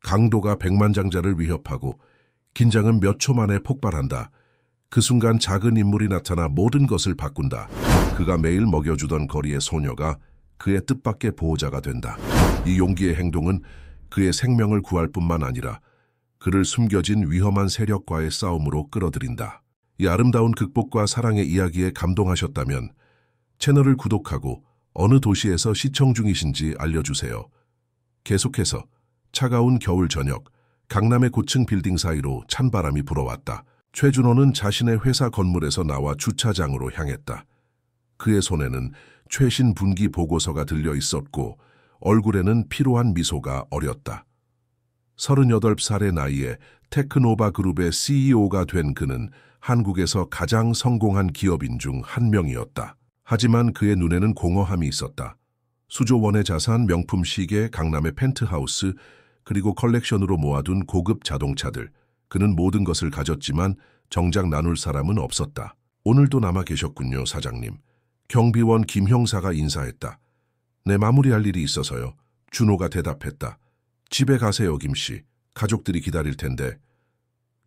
강도가 백만장자를 위협하고 긴장은 몇 초 만에 폭발한다. 그 순간 작은 인물이 나타나 모든 것을 바꾼다. 그가 매일 먹여주던 거리의 소녀가 그의 뜻밖의 보호자가 된다. 이 용기의 행동은 그의 생명을 구할 뿐만 아니라 그를 숨겨진 위험한 세력과의 싸움으로 끌어들인다. 이 아름다운 극복과 사랑의 이야기에 감동하셨다면 채널을 구독하고 어느 도시에서 시청 중이신지 알려주세요. 계속해서 차가운 겨울 저녁, 강남의 고층 빌딩 사이로 찬바람이 불어왔다. 최준호는 자신의 회사 건물에서 나와 주차장으로 향했다. 그의 손에는 최신 분기 보고서가 들려 있었고 얼굴에는 피로한 미소가 어렸다. 38살의 나이에 테크노바 그룹의 CEO가 된 그는 한국에서 가장 성공한 기업인 중 한 명이었다. 하지만 그의 눈에는 공허함이 있었다. 수조 원의 자산, 명품 시계, 강남의 펜트하우스, 그리고 컬렉션으로 모아둔 고급 자동차들. 그는 모든 것을 가졌지만 정작 나눌 사람은 없었다. 오늘도 남아 계셨군요, 사장님. 경비원 김 형사가 인사했다. 네, 마무리할 일이 있어서요. 준호가 대답했다. 집에 가세요, 김씨. 가족들이 기다릴 텐데.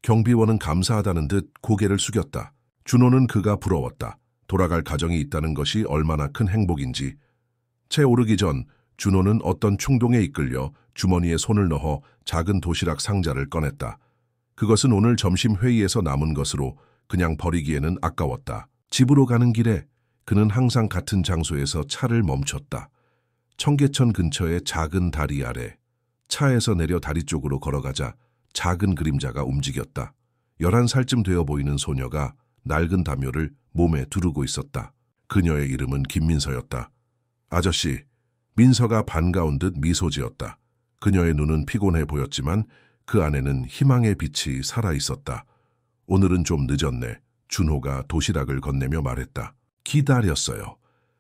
경비원은 감사하다는 듯 고개를 숙였다. 준호는 그가 부러웠다. 돌아갈 가정이 있다는 것이 얼마나 큰 행복인지. 채 오르기 전 준호는 어떤 충동에 이끌려 주머니에 손을 넣어 작은 도시락 상자를 꺼냈다. 그것은 오늘 점심 회의에서 남은 것으로 그냥 버리기에는 아까웠다. 집으로 가는 길에 그는 항상 같은 장소에서 차를 멈췄다. 청계천 근처의 작은 다리 아래. 차에서 내려 다리 쪽으로 걸어가자 작은 그림자가 움직였다. 11살쯤 되어 보이는 소녀가 낡은 담요를 몸에 두르고 있었다. 그녀의 이름은 김민서였다. 아저씨, 민서가 반가운 듯 미소 지었다. 그녀의 눈은 피곤해 보였지만 그 안에는 희망의 빛이 살아있었다. 오늘은 좀 늦었네. 준호가 도시락을 건네며 말했다. 기다렸어요.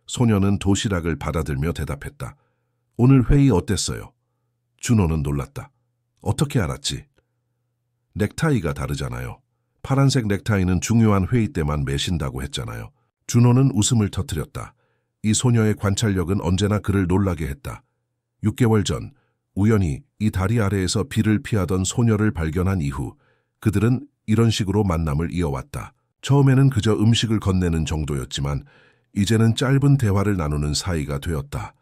소녀는 도시락을 받아들며 대답했다. 오늘 회의 어땠어요? 준호는 놀랐다. 어떻게 알았지? 넥타이가 다르잖아요. 파란색 넥타이는 중요한 회의 때만 매신다고 했잖아요. 준호는 웃음을 터뜨렸다. 이 소녀의 관찰력은 언제나 그를 놀라게 했다. 6개월 전 우연히 이 다리 아래에서 비를 피하던 소녀를 발견한 이후 그들은 이런 식으로 만남을 이어왔다. 처음에는 그저 음식을 건네는 정도였지만 이제는 짧은 대화를 나누는 사이가 되었다.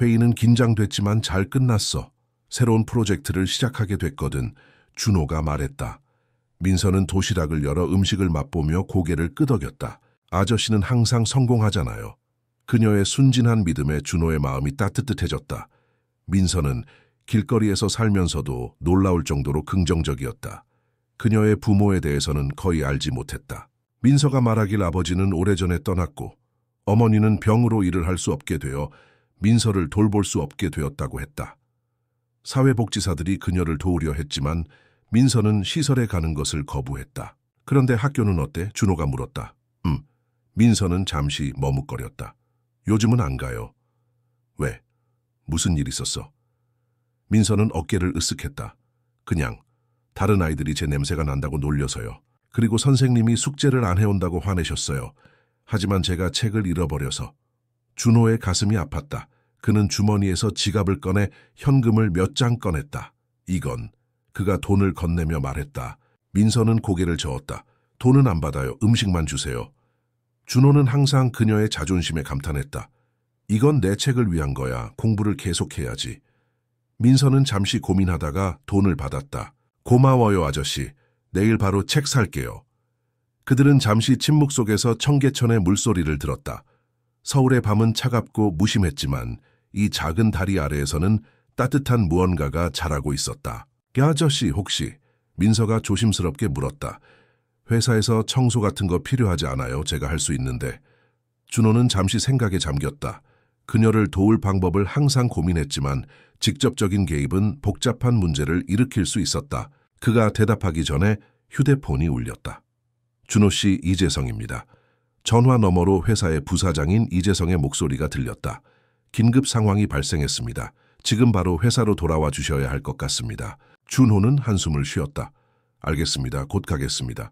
회의는 긴장됐지만 잘 끝났어. 새로운 프로젝트를 시작하게 됐거든. 준호가 말했다. 민서는 도시락을 열어 음식을 맛보며 고개를 끄덕였다. 아저씨는 항상 성공하잖아요. 그녀의 순진한 믿음에 준호의 마음이 따뜻해졌다. 민서는 길거리에서 살면서도 놀라울 정도로 긍정적이었다. 그녀의 부모에 대해서는 거의 알지 못했다. 민서가 말하길 아버지는 오래전에 떠났고 어머니는 병으로 일을 할 수 없게 되어 민서를 돌볼 수 없게 되었다고 했다. 사회복지사들이 그녀를 도우려 했지만 민서는 시설에 가는 것을 거부했다. 그런데 학교는 어때? 준호가 물었다. 민서는 잠시 머뭇거렸다. 요즘은 안 가요. 왜? 무슨 일 있었어? 민서는 어깨를 으쓱했다. 그냥 다른 아이들이 제 냄새가 난다고 놀려서요. 그리고 선생님이 숙제를 안 해온다고 화내셨어요. 하지만 제가 책을 잃어버려서. 준호의 가슴이 아팠다. 그는 주머니에서 지갑을 꺼내 현금을 몇 장 꺼냈다. 이건 그가 돈을 건네며 말했다. 민서는 고개를 저었다. 돈은 안 받아요. 음식만 주세요. 준호는 항상 그녀의 자존심에 감탄했다. 이건 내 책을 위한 거야. 공부를 계속해야지. 민서는 잠시 고민하다가 돈을 받았다. 고마워요, 아저씨. 내일 바로 책 살게요. 그들은 잠시 침묵 속에서 청계천의 물소리를 들었다. 서울의 밤은 차갑고 무심했지만 이 작은 다리 아래에서는 따뜻한 무언가가 자라고 있었다. 아저씨 혹시? 민서가 조심스럽게 물었다. 회사에서 청소 같은 거 필요하지 않아요? 제가 할 수 있는데. 준호는 잠시 생각에 잠겼다. 그녀를 도울 방법을 항상 고민했지만 직접적인 개입은 복잡한 문제를 일으킬 수 있었다. 그가 대답하기 전에 휴대폰이 울렸다. 준호 씨, 이재성입니다. 전화 너머로 회사의 부사장인 이재성의 목소리가 들렸다. 긴급 상황이 발생했습니다. 지금 바로 회사로 돌아와 주셔야 할 것 같습니다. 준호는 한숨을 쉬었다. 알겠습니다. 곧 가겠습니다.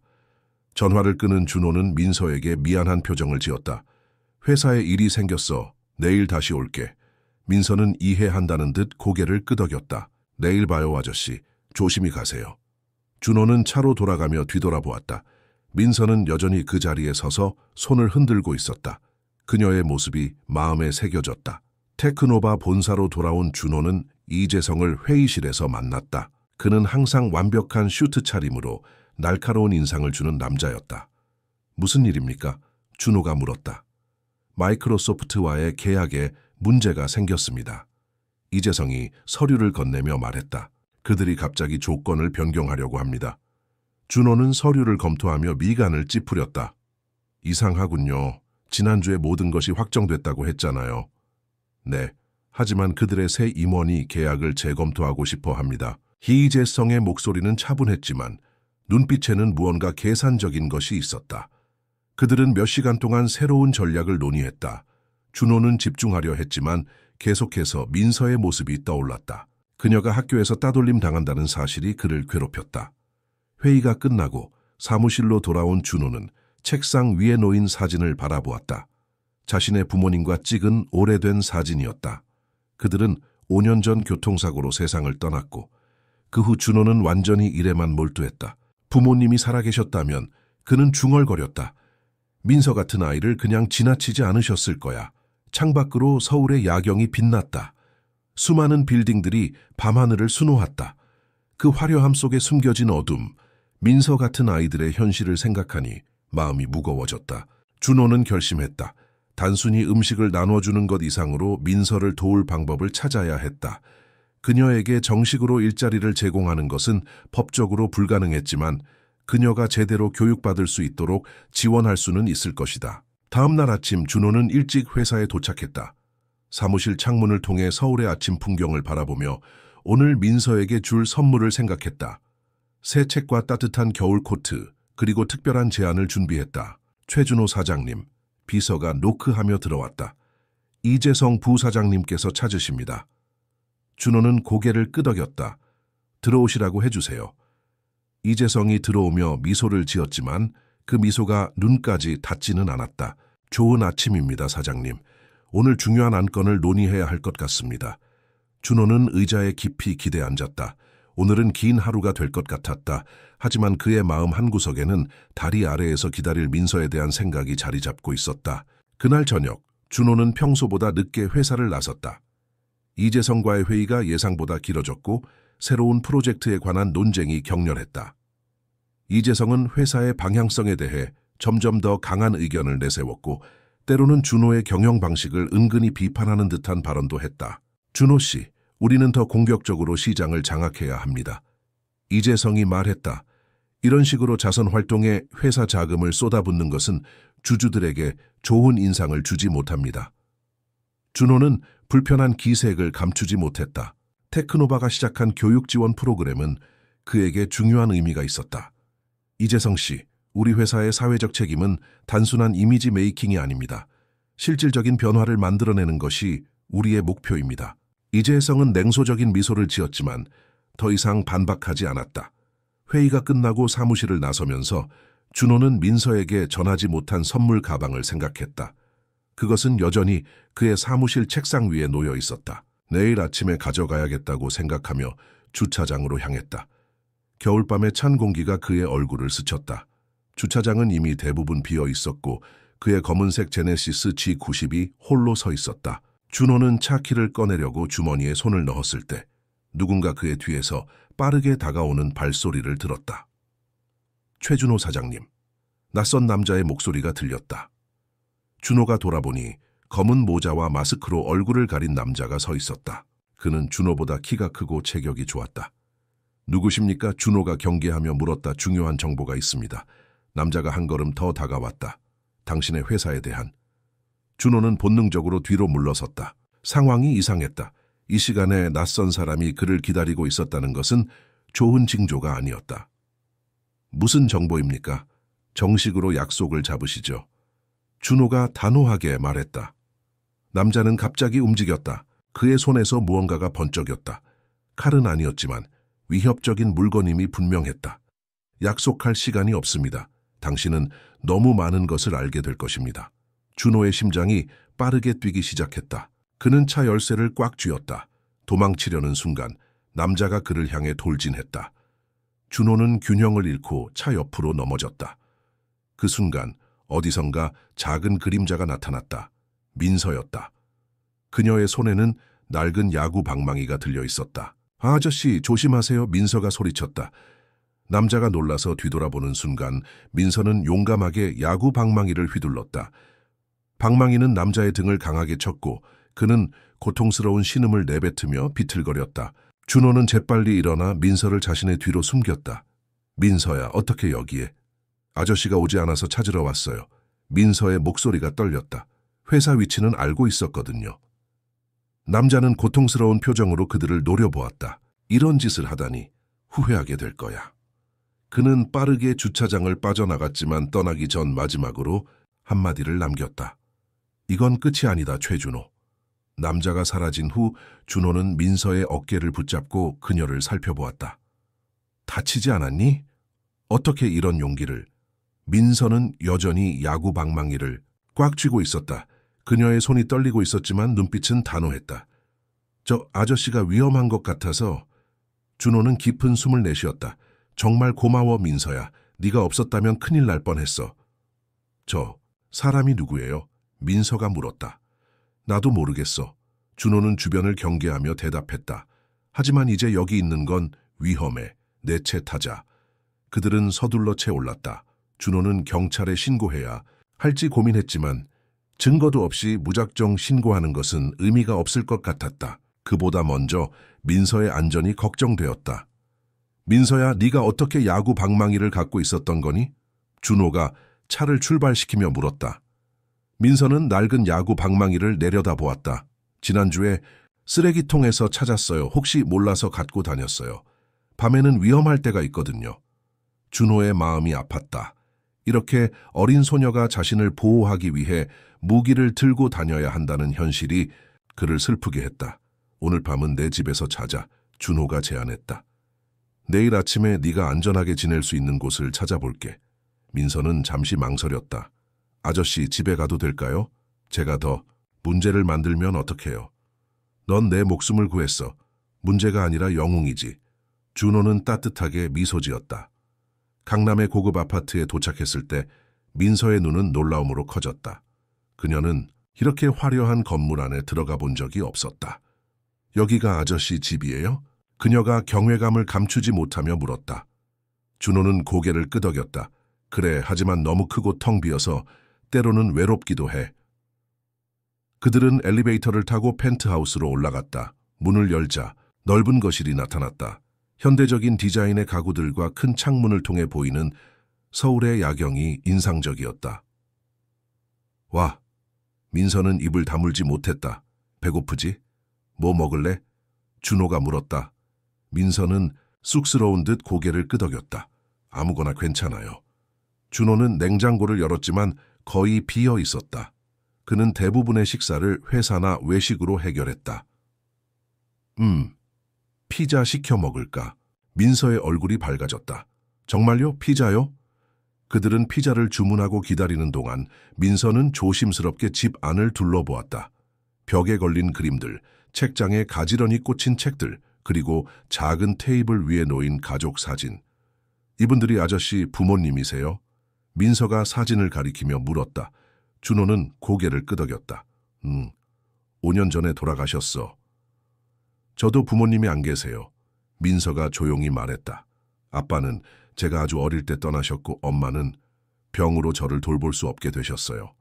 전화를 끊은 준호는 민서에게 미안한 표정을 지었다. 회사에 일이 생겼어. 내일 다시 올게. 민서는 이해한다는 듯 고개를 끄덕였다. 내일 봐요, 아저씨. 조심히 가세요. 준호는 차로 돌아가며 뒤돌아보았다. 민서는 여전히 그 자리에 서서 손을 흔들고 있었다. 그녀의 모습이 마음에 새겨졌다. 테크노바 본사로 돌아온 준호는 이재성을 회의실에서 만났다. 그는 항상 완벽한 슈트 차림으로 날카로운 인상을 주는 남자였다. 무슨 일입니까? 준호가 물었다. 마이크로소프트와의 계약에 문제가 생겼습니다. 이재성이 서류를 건네며 말했다. 그들이 갑자기 조건을 변경하려고 합니다. 준호는 서류를 검토하며 미간을 찌푸렸다. 이상하군요. 지난주에 모든 것이 확정됐다고 했잖아요. 네, 하지만 그들의 새 임원이 계약을 재검토하고 싶어 합니다. 이재성의 목소리는 차분했지만 눈빛에는 무언가 계산적인 것이 있었다. 그들은 몇 시간 동안 새로운 전략을 논의했다. 준호는 집중하려 했지만 계속해서 민서의 모습이 떠올랐다. 그녀가 학교에서 따돌림 당한다는 사실이 그를 괴롭혔다. 회의가 끝나고 사무실로 돌아온 준호는 책상 위에 놓인 사진을 바라보았다. 자신의 부모님과 찍은 오래된 사진이었다. 그들은 5년 전 교통사고로 세상을 떠났고 그 후 준호는 완전히 일에만 몰두했다. 부모님이 살아계셨다면 그는 중얼거렸다. 민서 같은 아이를 그냥 지나치지 않으셨을 거야. 창밖으로 서울의 야경이 빛났다. 수많은 빌딩들이 밤하늘을 수놓았다. 그 화려함 속에 숨겨진 어둠, 민서 같은 아이들의 현실을 생각하니 마음이 무거워졌다. 준호는 결심했다. 단순히 음식을 나눠주는 것 이상으로 민서를 도울 방법을 찾아야 했다. 그녀에게 정식으로 일자리를 제공하는 것은 법적으로 불가능했지만 그녀가 제대로 교육받을 수 있도록 지원할 수는 있을 것이다. 다음 날 아침 준호는 일찍 회사에 도착했다. 사무실 창문을 통해 서울의 아침 풍경을 바라보며 오늘 민서에게 줄 선물을 생각했다. 새 책과 따뜻한 겨울 코트, 그리고 특별한 제안을 준비했다. 최준호 사장님, 비서가 노크하며 들어왔다. 이재성 부사장님께서 찾으십니다. 준호는 고개를 끄덕였다. 들어오시라고 해주세요. 이재성이 들어오며 미소를 지었지만 그 미소가 눈까지 닿지는 않았다. 좋은 아침입니다, 사장님. 오늘 중요한 안건을 논의해야 할 것 같습니다. 준호는 의자에 깊이 기대 앉았다. 오늘은 긴 하루가 될 것 같았다. 하지만 그의 마음 한구석에는 다리 아래에서 기다릴 민서에 대한 생각이 자리 잡고 있었다. 그날 저녁, 준호는 평소보다 늦게 회사를 나섰다. 이재성과의 회의가 예상보다 길어졌고 새로운 프로젝트에 관한 논쟁이 격렬했다. 이재성은 회사의 방향성에 대해 점점 더 강한 의견을 내세웠고 때로는 준호의 경영 방식을 은근히 비판하는 듯한 발언도 했다. 준호 씨, 우리는 더 공격적으로 시장을 장악해야 합니다. 이재성이 말했다. 이런 식으로 자선 활동에 회사 자금을 쏟아붓는 것은 주주들에게 좋은 인상을 주지 못합니다. 준호는 불편한 기색을 감추지 못했다. 테크노바가 시작한 교육 지원 프로그램은 그에게 중요한 의미가 있었다. 이재성 씨, 우리 회사의 사회적 책임은 단순한 이미지 메이킹이 아닙니다. 실질적인 변화를 만들어내는 것이 우리의 목표입니다. 이재성은 냉소적인 미소를 지었지만 더 이상 반박하지 않았다. 회의가 끝나고 사무실을 나서면서 준호는 민서에게 전하지 못한 선물 가방을 생각했다. 그것은 여전히 그의 사무실 책상 위에 놓여 있었다. 내일 아침에 가져가야겠다고 생각하며 주차장으로 향했다. 겨울밤의 찬 공기가 그의 얼굴을 스쳤다. 주차장은 이미 대부분 비어 있었고 그의 검은색 제네시스 G90이 홀로 서 있었다. 준호는 차 키를 꺼내려고 주머니에 손을 넣었을 때 누군가 그의 뒤에서 빠르게 다가오는 발소리를 들었다. 최준호 사장님. 낯선 남자의 목소리가 들렸다. 준호가 돌아보니 검은 모자와 마스크로 얼굴을 가린 남자가 서 있었다. 그는 준호보다 키가 크고 체격이 좋았다. 누구십니까? 준호가 경계하며 물었다. 중요한 정보가 있습니다. 남자가 한 걸음 더 다가왔다. 당신의 회사에 대한. 준호는 본능적으로 뒤로 물러섰다. 상황이 이상했다. 이 시간에 낯선 사람이 그를 기다리고 있었다는 것은 좋은 징조가 아니었다. 무슨 정보입니까? 정식으로 약속을 잡으시죠. 준호가 단호하게 말했다. 남자는 갑자기 움직였다. 그의 손에서 무언가가 번쩍였다. 칼은 아니었지만 위협적인 물건임이 분명했다. 약속할 시간이 없습니다. 당신은 너무 많은 것을 알게 될 것입니다. 준호의 심장이 빠르게 뛰기 시작했다. 그는 차 열쇠를 꽉 쥐었다. 도망치려는 순간 남자가 그를 향해 돌진했다. 준호는 균형을 잃고 차 옆으로 넘어졌다. 그 순간 어디선가 작은 그림자가 나타났다. 민서였다. 그녀의 손에는 낡은 야구 방망이가 들려 있었다. 아저씨 조심하세요. 민서가 소리쳤다. 남자가 놀라서 뒤돌아보는 순간 민서는 용감하게 야구 방망이를 휘둘렀다. 방망이는 남자의 등을 강하게 쳤고 그는 고통스러운 신음을 내뱉으며 비틀거렸다. 준호는 재빨리 일어나 민서를 자신의 뒤로 숨겼다. 민서야, 어떻게 여기에? 아저씨가 오지 않아서 찾으러 왔어요. 민서의 목소리가 떨렸다. 회사 위치는 알고 있었거든요. 남자는 고통스러운 표정으로 그들을 노려보았다. 이런 짓을 하다니 후회하게 될 거야. 그는 빠르게 주차장을 빠져나갔지만 떠나기 전 마지막으로 한마디를 남겼다. 이건 끝이 아니다, 최준호. 남자가 사라진 후 준호는 민서의 어깨를 붙잡고 그녀를 살펴보았다. 다치지 않았니? 어떻게 이런 용기를? 민서는 여전히 야구 방망이를 꽉 쥐고 있었다. 그녀의 손이 떨리고 있었지만 눈빛은 단호했다. 저 아저씨가 위험한 것 같아서. 준호는 깊은 숨을 내쉬었다. 정말 고마워, 민서야. 네가 없었다면 큰일 날 뻔했어. 저 사람이 누구예요? 민서가 물었다. 나도 모르겠어. 준호는 주변을 경계하며 대답했다. 하지만 이제 여기 있는 건 위험해. 내 차 타자. 그들은 서둘러 채 올랐다. 준호는 경찰에 신고해야 할지 고민했지만 증거도 없이 무작정 신고하는 것은 의미가 없을 것 같았다. 그보다 먼저 민서의 안전이 걱정되었다. 민서야, 네가 어떻게 야구 방망이를 갖고 있었던 거니? 준호가 차를 출발시키며 물었다. 민서는 낡은 야구 방망이를 내려다보았다. 지난주에 쓰레기통에서 찾았어요. 혹시 몰라서 갖고 다녔어요. 밤에는 위험할 때가 있거든요. 준호의 마음이 아팠다. 이렇게 어린 소녀가 자신을 보호하기 위해 무기를 들고 다녀야 한다는 현실이 그를 슬프게 했다. 오늘 밤은 내 집에서 자자. 준호가 제안했다. 내일 아침에 네가 안전하게 지낼 수 있는 곳을 찾아볼게. 민서는 잠시 망설였다. 아저씨, 집에 가도 될까요? 제가 더 문제를 만들면 어떡해요? 넌 내 목숨을 구했어. 문제가 아니라 영웅이지. 준호는 따뜻하게 미소 지었다. 강남의 고급 아파트에 도착했을 때 민서의 눈은 놀라움으로 커졌다. 그녀는 이렇게 화려한 건물 안에 들어가 본 적이 없었다. 여기가 아저씨 집이에요? 그녀가 경외감을 감추지 못하며 물었다. 준호는 고개를 끄덕였다. 그래, 하지만 너무 크고 텅 비어서 때로는 외롭기도 해. 그들은 엘리베이터를 타고 펜트하우스로 올라갔다. 문을 열자 넓은 거실이 나타났다. 현대적인 디자인의 가구들과 큰 창문을 통해 보이는 서울의 야경이 인상적이었다. 와, 민서는 입을 다물지 못했다. 배고프지? 뭐 먹을래? 준호가 물었다. 민서는 쑥스러운 듯 고개를 끄덕였다. 아무거나 괜찮아요. 준호는 냉장고를 열었지만 거의 비어 있었다. 그는 대부분의 식사를 회사나 외식으로 해결했다. 피자 시켜 먹을까? 민서의 얼굴이 밝아졌다. 정말요? 피자요? 그들은 피자를 주문하고 기다리는 동안 민서는 조심스럽게 집 안을 둘러보았다. 벽에 걸린 그림들, 책장에 가지런히 꽂힌 책들, 그리고 작은 테이블 위에 놓인 가족 사진. 이분들이 아저씨 부모님이세요? 민서가 사진을 가리키며 물었다. 준호는 고개를 끄덕였다. 5년 전에 돌아가셨어. 저도 부모님이 안 계세요. 민서가 조용히 말했다. 아빠는 제가 아주 어릴 때 떠나셨고 엄마는 병으로 저를 돌볼 수 없게 되셨어요.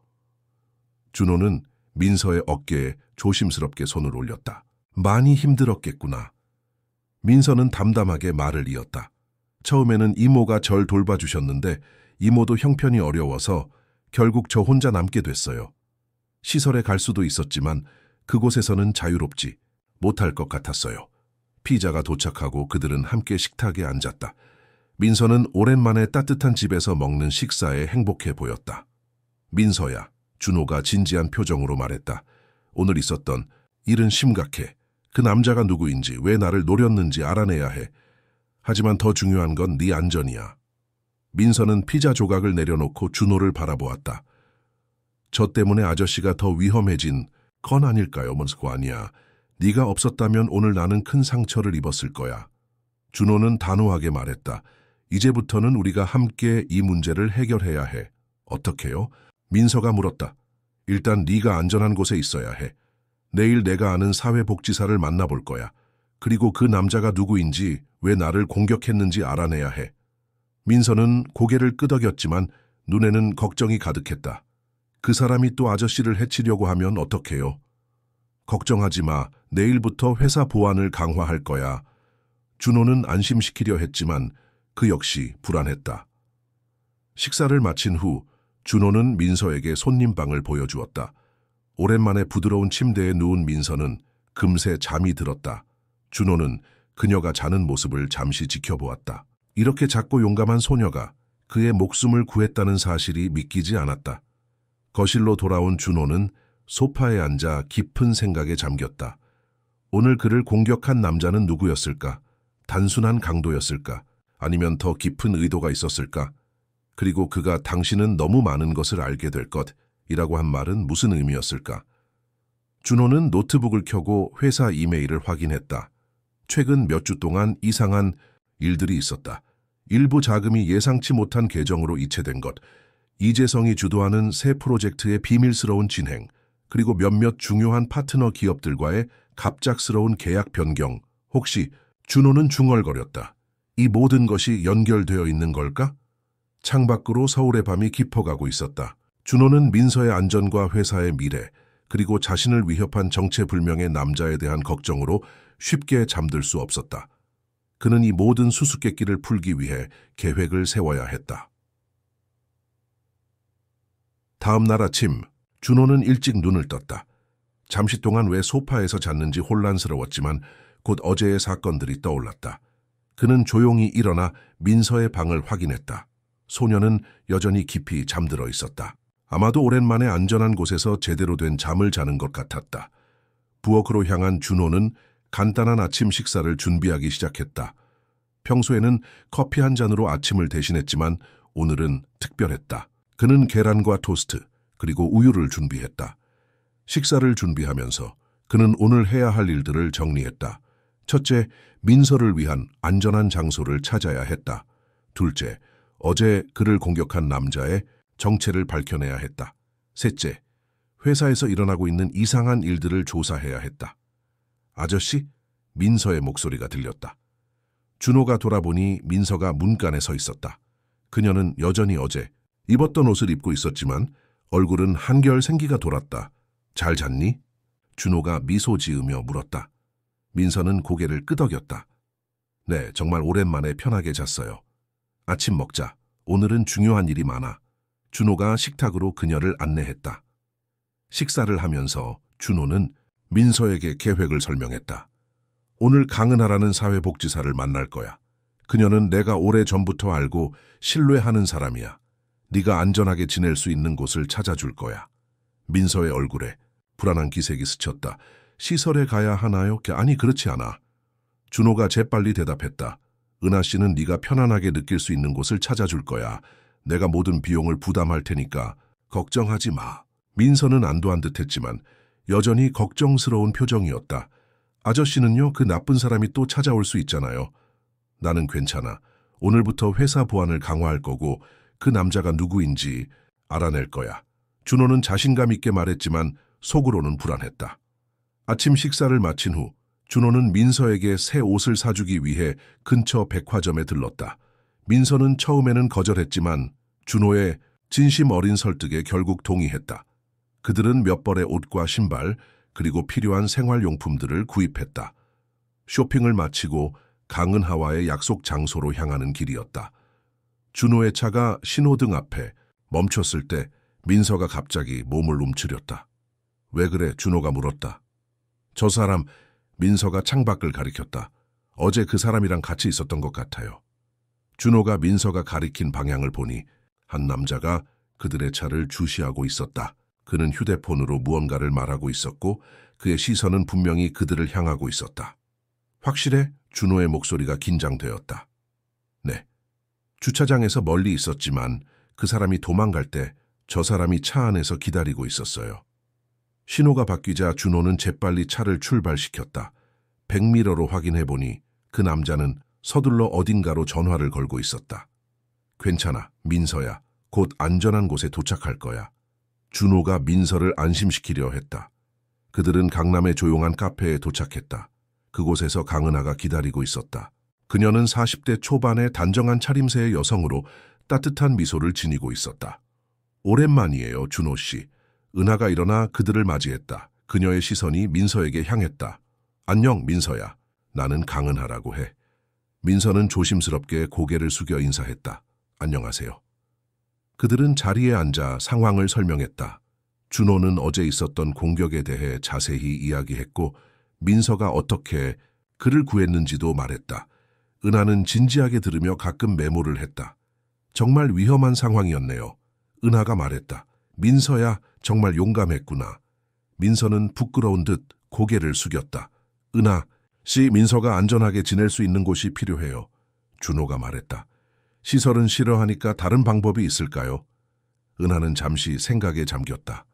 준호는 민서의 어깨에 조심스럽게 손을 올렸다. 많이 힘들었겠구나. 민서는 담담하게 말을 이었다. 처음에는 이모가 절 돌봐주셨는데 이모도 형편이 어려워서 결국 저 혼자 남게 됐어요. 시설에 갈 수도 있었지만 그곳에서는 자유롭지 못할 것 같았어요. 피자가 도착하고 그들은 함께 식탁에 앉았다. 민서는 오랜만에 따뜻한 집에서 먹는 식사에 행복해 보였다. 민서야, 준호가 진지한 표정으로 말했다. 오늘 있었던 일은 심각해. 그 남자가 누구인지 왜 나를 노렸는지 알아내야 해. 하지만 더 중요한 건 네 안전이야. 민서는 피자 조각을 내려놓고 준호를 바라보았다. 저 때문에 아저씨가 더 위험해진 건 아닐까요? 뭔 아니야. 네가 없었다면 오늘 나는 큰 상처를 입었을 거야. 준호는 단호하게 말했다. 이제부터는 우리가 함께 이 문제를 해결해야 해. 어떻게요? 민서가 물었다. 일단 네가 안전한 곳에 있어야 해. 내일 내가 아는 사회복지사를 만나볼 거야. 그리고 그 남자가 누구인지, 왜 나를 공격했는지 알아내야 해. 민서는 고개를 끄덕였지만 눈에는 걱정이 가득했다. 그 사람이 또 아저씨를 해치려고 하면 어떡해요? 걱정하지 마. 내일부터 회사 보안을 강화할 거야. 준호는 안심시키려 했지만 그 역시 불안했다. 식사를 마친 후 준호는 민서에게 손님방을 보여주었다. 오랜만에 부드러운 침대에 누운 민서는 금세 잠이 들었다. 준호는 그녀가 자는 모습을 잠시 지켜보았다. 이렇게 작고 용감한 소녀가 그의 목숨을 구했다는 사실이 믿기지 않았다. 거실로 돌아온 준호는 소파에 앉아 깊은 생각에 잠겼다. 오늘 그를 공격한 남자는 누구였을까? 단순한 강도였을까? 아니면 더 깊은 의도가 있었을까? 그리고 그가 당신은 너무 많은 것을 알게 될 것이라고 한 말은 무슨 의미였을까? 준호는 노트북을 켜고 회사 이메일을 확인했다. 최근 몇 주 동안 이상한 일들이 있었다. 일부 자금이 예상치 못한 계정으로 이체된 것, 이재성이 주도하는 새 프로젝트의 비밀스러운 진행, 그리고 몇몇 중요한 파트너 기업들과의 갑작스러운 계약 변경. 혹시 준호는 중얼거렸다. 이 모든 것이 연결되어 있는 걸까? 창밖으로 서울의 밤이 깊어가고 있었다. 준호는 민서의 안전과 회사의 미래, 그리고 자신을 위협한 정체불명의 남자에 대한 걱정으로 쉽게 잠들 수 없었다. 그는 이 모든 수수께끼를 풀기 위해 계획을 세워야 했다. 다음 날 아침, 준호는 일찍 눈을 떴다. 잠시 동안 왜 소파에서 잤는지 혼란스러웠지만 곧 어제의 사건들이 떠올랐다. 그는 조용히 일어나 민서의 방을 확인했다. 소녀는 여전히 깊이 잠들어 있었다. 아마도 오랜만에 안전한 곳에서 제대로 된 잠을 자는 것 같았다. 부엌으로 향한 준호는 간단한 아침 식사를 준비하기 시작했다. 평소에는 커피 한 잔으로 아침을 대신했지만 오늘은 특별했다. 그는 계란과 토스트, 그리고 우유를 준비했다. 식사를 준비하면서 그는 오늘 해야 할 일들을 정리했다. 첫째, 민서를 위한 안전한 장소를 찾아야 했다. 둘째, 어제 그를 공격한 남자의 정체를 밝혀내야 했다. 셋째, 회사에서 일어나고 있는 이상한 일들을 조사해야 했다. 아저씨? 민서의 목소리가 들렸다. 준호가 돌아보니 민서가 문간에 서 있었다. 그녀는 여전히 어제 입었던 옷을 입고 있었지만 얼굴은 한결 생기가 돌았다. 잘 잤니? 준호가 미소 지으며 물었다. 민서는 고개를 끄덕였다. 네, 정말 오랜만에 편하게 잤어요. 아침 먹자. 오늘은 중요한 일이 많아. 준호가 식탁으로 그녀를 안내했다. 식사를 하면서 준호는 민서에게 계획을 설명했다. 오늘 강은하라는 사회복지사를 만날 거야. 그녀는 내가 오래전부터 알고 신뢰하는 사람이야. 네가 안전하게 지낼 수 있는 곳을 찾아줄 거야. 민서의 얼굴에 불안한 기색이 스쳤다. 시설에 가야 하나요? 아니, 그렇지 않아. 준호가 재빨리 대답했다. 은하 씨는 네가 편안하게 느낄 수 있는 곳을 찾아줄 거야. 내가 모든 비용을 부담할 테니까 걱정하지 마. 민서는 안도한 듯했지만 여전히 걱정스러운 표정이었다. 아저씨는요? 그 나쁜 사람이 또 찾아올 수 있잖아요. 나는 괜찮아. 오늘부터 회사 보안을 강화할 거고 그 남자가 누구인지 알아낼 거야. 준호는 자신감 있게 말했지만 속으로는 불안했다. 아침 식사를 마친 후 준호는 민서에게 새 옷을 사주기 위해 근처 백화점에 들렀다. 민서는 처음에는 거절했지만 준호의 진심 어린 설득에 결국 동의했다. 그들은 몇 벌의 옷과 신발, 그리고 필요한 생활용품들을 구입했다. 쇼핑을 마치고 강은하와의 약속 장소로 향하는 길이었다. 준호의 차가 신호등 앞에 멈췄을 때 민서가 갑자기 몸을 움츠렸다. 왜 그래? 준호가 물었다. 저 사람, 민서가 창밖을 가리켰다. 어제 그 사람이랑 같이 있었던 것 같아요. 준호가 민서가 가리킨 방향을 보니 한 남자가 그들의 차를 주시하고 있었다. 그는 휴대폰으로 무언가를 말하고 있었고 그의 시선은 분명히 그들을 향하고 있었다. 확실해? 준호의 목소리가 긴장되었다. 네. 주차장에서 멀리 있었지만 그 사람이 도망갈 때 저 사람이 차 안에서 기다리고 있었어요. 신호가 바뀌자 준호는 재빨리 차를 출발시켰다. 백미러로 확인해보니 그 남자는 서둘러 어딘가로 전화를 걸고 있었다. 괜찮아, 민서야. 곧 안전한 곳에 도착할 거야. 준호가 민서를 안심시키려 했다. 그들은 강남의 조용한 카페에 도착했다. 그곳에서 강은하가 기다리고 있었다. 그녀는 40대 초반의 단정한 차림새의 여성으로 따뜻한 미소를 지니고 있었다. 오랜만이에요, 준호 씨. 은하가 일어나 그들을 맞이했다. 그녀의 시선이 민서에게 향했다. 안녕, 민서야. 나는 강은하라고 해. 민서는 조심스럽게 고개를 숙여 인사했다. 안녕하세요. 그들은 자리에 앉아 상황을 설명했다. 준호는 어제 있었던 공격에 대해 자세히 이야기했고 민서가 어떻게 그를 구했는지도 말했다. 은하는 진지하게 들으며 가끔 메모를 했다. 정말 위험한 상황이었네요. 은하가 말했다. 민서야, 정말 용감했구나. 민서는 부끄러운 듯 고개를 숙였다. 은하 씨, 민서가 안전하게 지낼 수 있는 곳이 필요해요. 준호가 말했다. 시설은 싫어하니까 다른 방법이 있을까요? 은하는 잠시 생각에 잠겼다.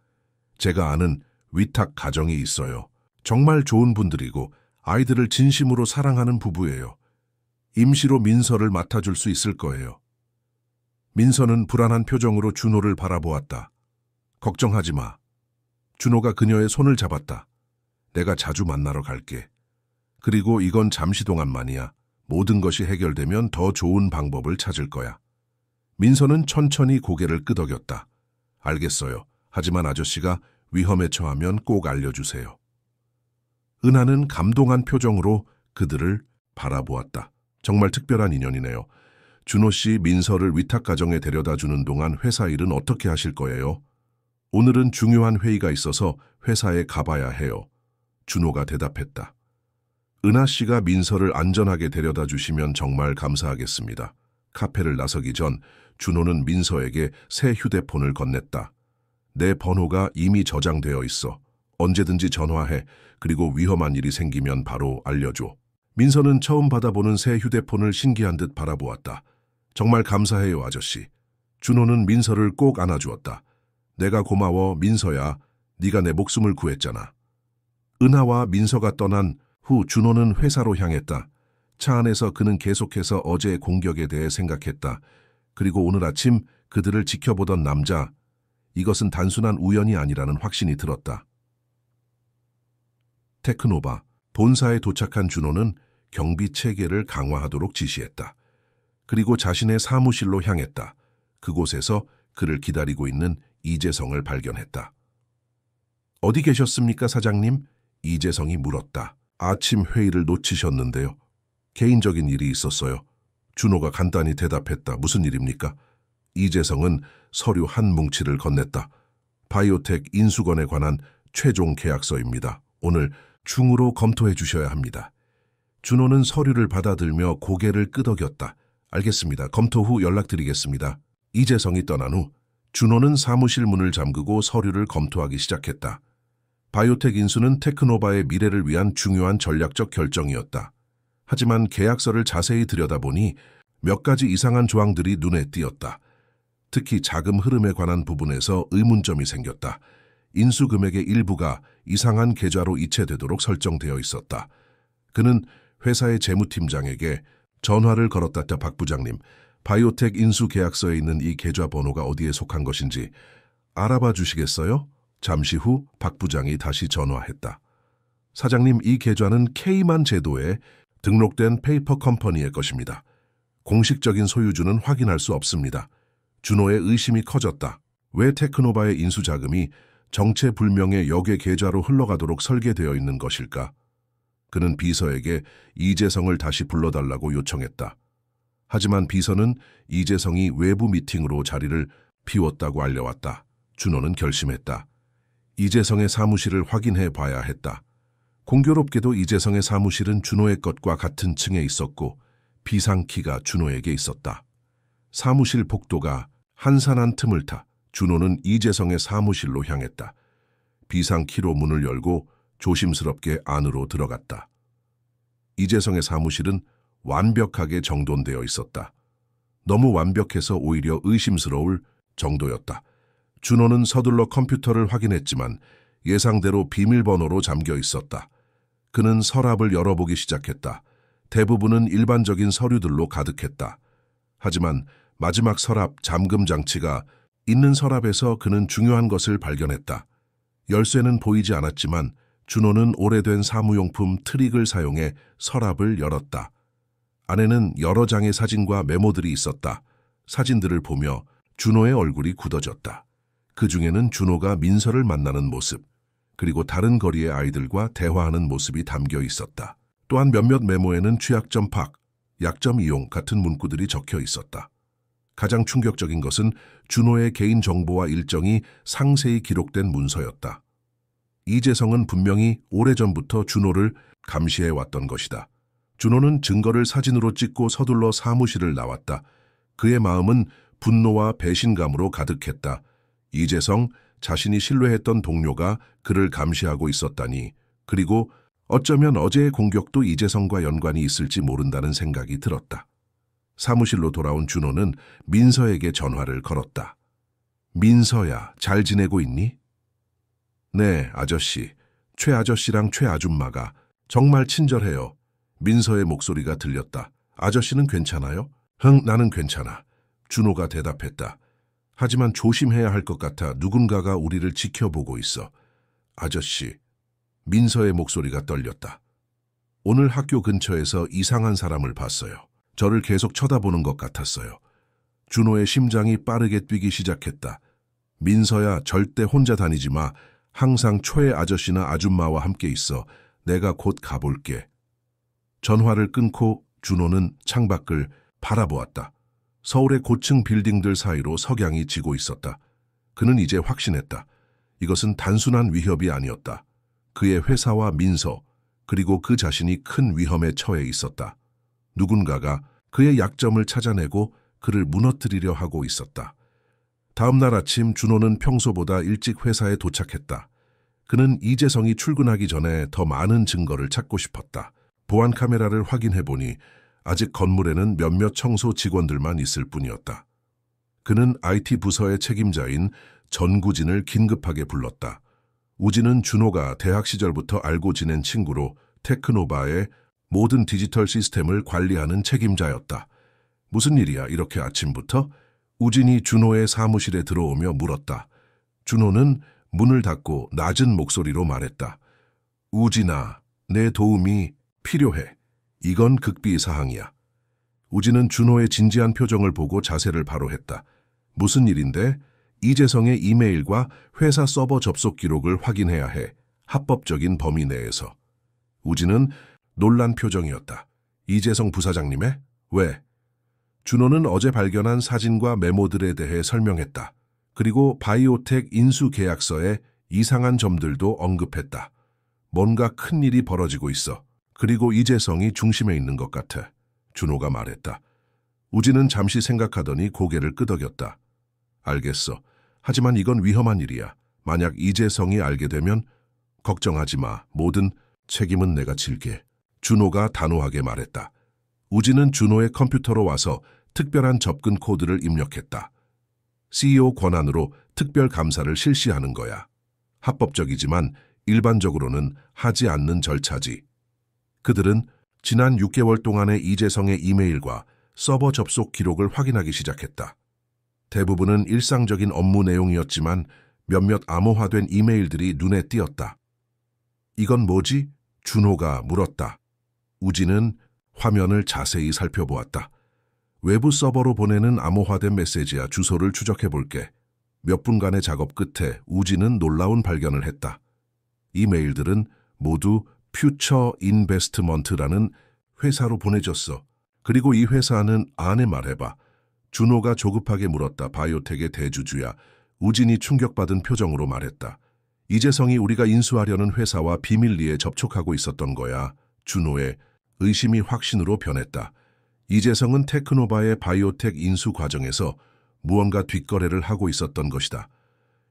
제가 아는 위탁 가정이 있어요. 정말 좋은 분들이고 아이들을 진심으로 사랑하는 부부예요. 임시로 민서를 맡아줄 수 있을 거예요. 민서는 불안한 표정으로 준호를 바라보았다. 걱정하지 마. 준호가 그녀의 손을 잡았다. 내가 자주 만나러 갈게. 그리고 이건 잠시 동안만이야. 모든 것이 해결되면 더 좋은 방법을 찾을 거야. 민서는 천천히 고개를 끄덕였다. 알겠어요. 하지만 아저씨가 위험에 처하면 꼭 알려주세요. 은하는 감동한 표정으로 그들을 바라보았다. 정말 특별한 인연이네요. 준호 씨, 민서를 위탁가정에 데려다주는 동안 회사 일은 어떻게 하실 거예요? 오늘은 중요한 회의가 있어서 회사에 가봐야 해요. 준호가 대답했다. 은하 씨가 민서를 안전하게 데려다 주시면 정말 감사하겠습니다. 카페를 나서기 전 준호는 민서에게 새 휴대폰을 건넸다. 내 번호가 이미 저장되어 있어. 언제든지 전화해. 그리고 위험한 일이 생기면 바로 알려줘. 민서는 처음 받아보는 새 휴대폰을 신기한 듯 바라보았다. 정말 감사해요, 아저씨. 준호는 민서를 꼭 안아주었다. 내가 고마워, 민서야. 네가 내 목숨을 구했잖아. 은하와 민서가 떠난 후 준호는 회사로 향했다. 차 안에서 그는 계속해서 어제의 공격에 대해 생각했다. 그리고 오늘 아침 그들을 지켜보던 남자, 이것은 단순한 우연이 아니라는 확신이 들었다. 테크노바, 본사에 도착한 준호는 경비 체계를 강화하도록 지시했다. 그리고 자신의 사무실로 향했다. 그곳에서 그를 기다리고 있는 이재성을 발견했다. 어디 계셨습니까, 사장님? 이재성이 물었다. 아침 회의를 놓치셨는데요. 개인적인 일이 있었어요. 준호가 간단히 대답했다. 무슨 일입니까? 이재성은 서류 한 뭉치를 건넸다. 바이오텍 인수건에 관한 최종 계약서입니다. 오늘 중으로 검토해 주셔야 합니다. 준호는 서류를 받아들며 고개를 끄덕였다. 알겠습니다. 검토 후 연락드리겠습니다. 이재성이 떠난 후 준호는 사무실 문을 잠그고 서류를 검토하기 시작했다. 바이오텍 인수는 테크노바의 미래를 위한 중요한 전략적 결정이었다. 하지만 계약서를 자세히 들여다보니 몇 가지 이상한 조항들이 눈에 띄었다. 특히 자금 흐름에 관한 부분에서 의문점이 생겼다. 인수 금액의 일부가 이상한 계좌로 이체되도록 설정되어 있었다. 그는 회사의 재무팀장에게 전화를 걸었다. 박 부장님, 바이오텍 인수 계약서에 있는 이 계좌 번호가 어디에 속한 것인지 알아봐 주시겠어요? 잠시 후 박 부장이 다시 전화했다. 사장님, 이 계좌는 K만 제도에 등록된 페이퍼 컴퍼니의 것입니다. 공식적인 소유주는 확인할 수 없습니다. 준호의 의심이 커졌다. 왜 테크노바의 인수 자금이 정체불명의 역의 계좌로 흘러가도록 설계되어 있는 것일까? 그는 비서에게 이재성을 다시 불러달라고 요청했다. 하지만 비서는 이재성이 외부 미팅으로 자리를 비웠다고 알려왔다. 준호는 결심했다. 이재성의 사무실을 확인해 봐야 했다. 공교롭게도 이재성의 사무실은 준호의 것과 같은 층에 있었고 비상키가 준호에게 있었다. 사무실 복도가 한산한 틈을 타 준호는 이재성의 사무실로 향했다. 비상키로 문을 열고 조심스럽게 안으로 들어갔다. 이재성의 사무실은 완벽하게 정돈되어 있었다. 너무 완벽해서 오히려 의심스러울 정도였다. 준호는 서둘러 컴퓨터를 확인했지만 예상대로 비밀번호로 잠겨 있었다. 그는 서랍을 열어보기 시작했다. 대부분은 일반적인 서류들로 가득했다. 하지만 마지막 서랍 잠금 장치가 있는 서랍에서 그는 중요한 것을 발견했다. 열쇠는 보이지 않았지만 준호는 오래된 사무용품 트릭을 사용해 서랍을 열었다. 안에는 여러 장의 사진과 메모들이 있었다. 사진들을 보며 준호의 얼굴이 굳어졌다. 그 중에는 준호가 민서를 만나는 모습, 그리고 다른 거리의 아이들과 대화하는 모습이 담겨 있었다. 또한 몇몇 메모에는 취약점 팍, 약점 이용 같은 문구들이 적혀 있었다. 가장 충격적인 것은 준호의 개인 정보와 일정이 상세히 기록된 문서였다. 이재성은 분명히 오래전부터 준호를 감시해왔던 것이다. 준호는 증거를 사진으로 찍고 서둘러 사무실을 나왔다. 그의 마음은 분노와 배신감으로 가득했다. 이재성, 자신이 신뢰했던 동료가 그를 감시하고 있었다니, 그리고 어쩌면 어제의 공격도 이재성과 연관이 있을지 모른다는 생각이 들었다. 사무실로 돌아온 준호는 민서에게 전화를 걸었다. 민서야, 잘 지내고 있니? 네, 아저씨. 최 아저씨랑 최 아줌마가 정말 친절해요. 민서의 목소리가 들렸다. 아저씨는 괜찮아요? 흥, 나는 괜찮아. 준호가 대답했다. 하지만 조심해야 할 것 같아. 누군가가 우리를 지켜보고 있어. 아저씨. 민서의 목소리가 떨렸다. 오늘 학교 근처에서 이상한 사람을 봤어요. 저를 계속 쳐다보는 것 같았어요. 준호의 심장이 빠르게 뛰기 시작했다. 민서야, 절대 혼자 다니지 마. 항상 초의 아저씨나 아줌마와 함께 있어. 내가 곧 가볼게. 전화를 끊고 준호는 창밖을 바라보았다. 서울의 고층 빌딩들 사이로 석양이 지고 있었다. 그는 이제 확신했다. 이것은 단순한 위협이 아니었다. 그의 회사와 민서, 그리고 그 자신이 큰 위험에 처해 있었다. 누군가가 그의 약점을 찾아내고 그를 무너뜨리려 하고 있었다. 다음 날 아침 준호는 평소보다 일찍 회사에 도착했다. 그는 이재성이 출근하기 전에 더 많은 증거를 찾고 싶었다. 보안 카메라를 확인해보니 아직 건물에는 몇몇 청소 직원들만 있을 뿐이었다. 그는 IT 부서의 책임자인 전구진을 긴급하게 불렀다. 우진은 준호가 대학 시절부터 알고 지낸 친구로 테크노바의 모든 디지털 시스템을 관리하는 책임자였다. 무슨 일이야, 이렇게 아침부터? 우진이 준호의 사무실에 들어오며 물었다. 준호는 문을 닫고 낮은 목소리로 말했다. 우진아, 내 도움이 필요해. 이건 극비 사항이야. 우진은 준호의 진지한 표정을 보고 자세를 바로 했다. 무슨 일인데? 이재성의 이메일과 회사 서버 접속 기록을 확인해야 해. 합법적인 범위 내에서. 우진은 놀란 표정이었다. 이재성 부사장님의? 왜? 준호는 어제 발견한 사진과 메모들에 대해 설명했다. 그리고 바이오텍 인수 계약서에 이상한 점들도 언급했다. 뭔가 큰 일이 벌어지고 있어. 그리고 이재성이 중심에 있는 것 같아. 준호가 말했다. 우진은 잠시 생각하더니 고개를 끄덕였다. 알겠어. 하지만 이건 위험한 일이야. 만약 이재성이 알게 되면 걱정하지 마. 모든 책임은 내가 질게. 준호가 단호하게 말했다. 우진은 준호의 컴퓨터로 와서 특별한 접근 코드를 입력했다. CEO 권한으로 특별 감사를 실시하는 거야. 합법적이지만 일반적으로는 하지 않는 절차지. 그들은 지난 6개월 동안의 이재성의 이메일과 서버 접속 기록을 확인하기 시작했다. 대부분은 일상적인 업무 내용이었지만 몇몇 암호화된 이메일들이 눈에 띄었다. 이건 뭐지? 준호가 물었다. 우진은 화면을 자세히 살펴보았다. 외부 서버로 보내는 암호화된 메시지야. 주소를 추적해볼게. 몇 분간의 작업 끝에 우진은 놀라운 발견을 했다. 이메일들은 모두 퓨처 인베스트먼트라는 회사로 보내졌어. 그리고 이 회사는 안에 말해봐. 준호가 조급하게 물었다. 바이오텍의 대주주야. 우진이 충격받은 표정으로 말했다. 이재성이 우리가 인수하려는 회사와 비밀리에 접촉하고 있었던 거야. 준호의 의심이 확신으로 변했다. 이재성은 테크노바의 바이오텍 인수 과정에서 무언가 뒷거래를 하고 있었던 것이다.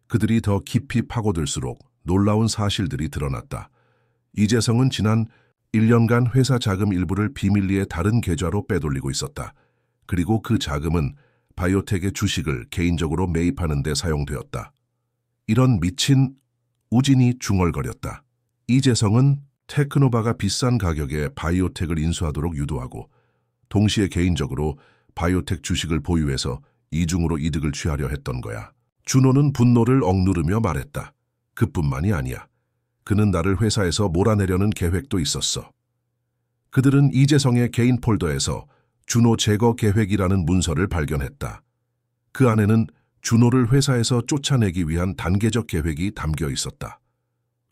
그들이 더 깊이 파고들수록 놀라운 사실들이 드러났다. 이재성은 지난 1년간 회사 자금 일부를 비밀리에 다른 계좌로 빼돌리고 있었다. 그리고 그 자금은 바이오텍의 주식을 개인적으로 매입하는 데 사용되었다. 이런 미친 우진이 중얼거렸다. 이재성은 테크노바가 비싼 가격에 바이오텍을 인수하도록 유도하고 동시에 개인적으로 바이오텍 주식을 보유해서 이중으로 이득을 취하려 했던 거야. 준호는 분노를 억누르며 말했다. 그뿐만이 아니야. 그는 나를 회사에서 몰아내려는 계획도 있었어. 그들은 이재성의 개인 폴더에서 준호 제거 계획이라는 문서를 발견했다. 그 안에는 준호를 회사에서 쫓아내기 위한 단계적 계획이 담겨 있었다.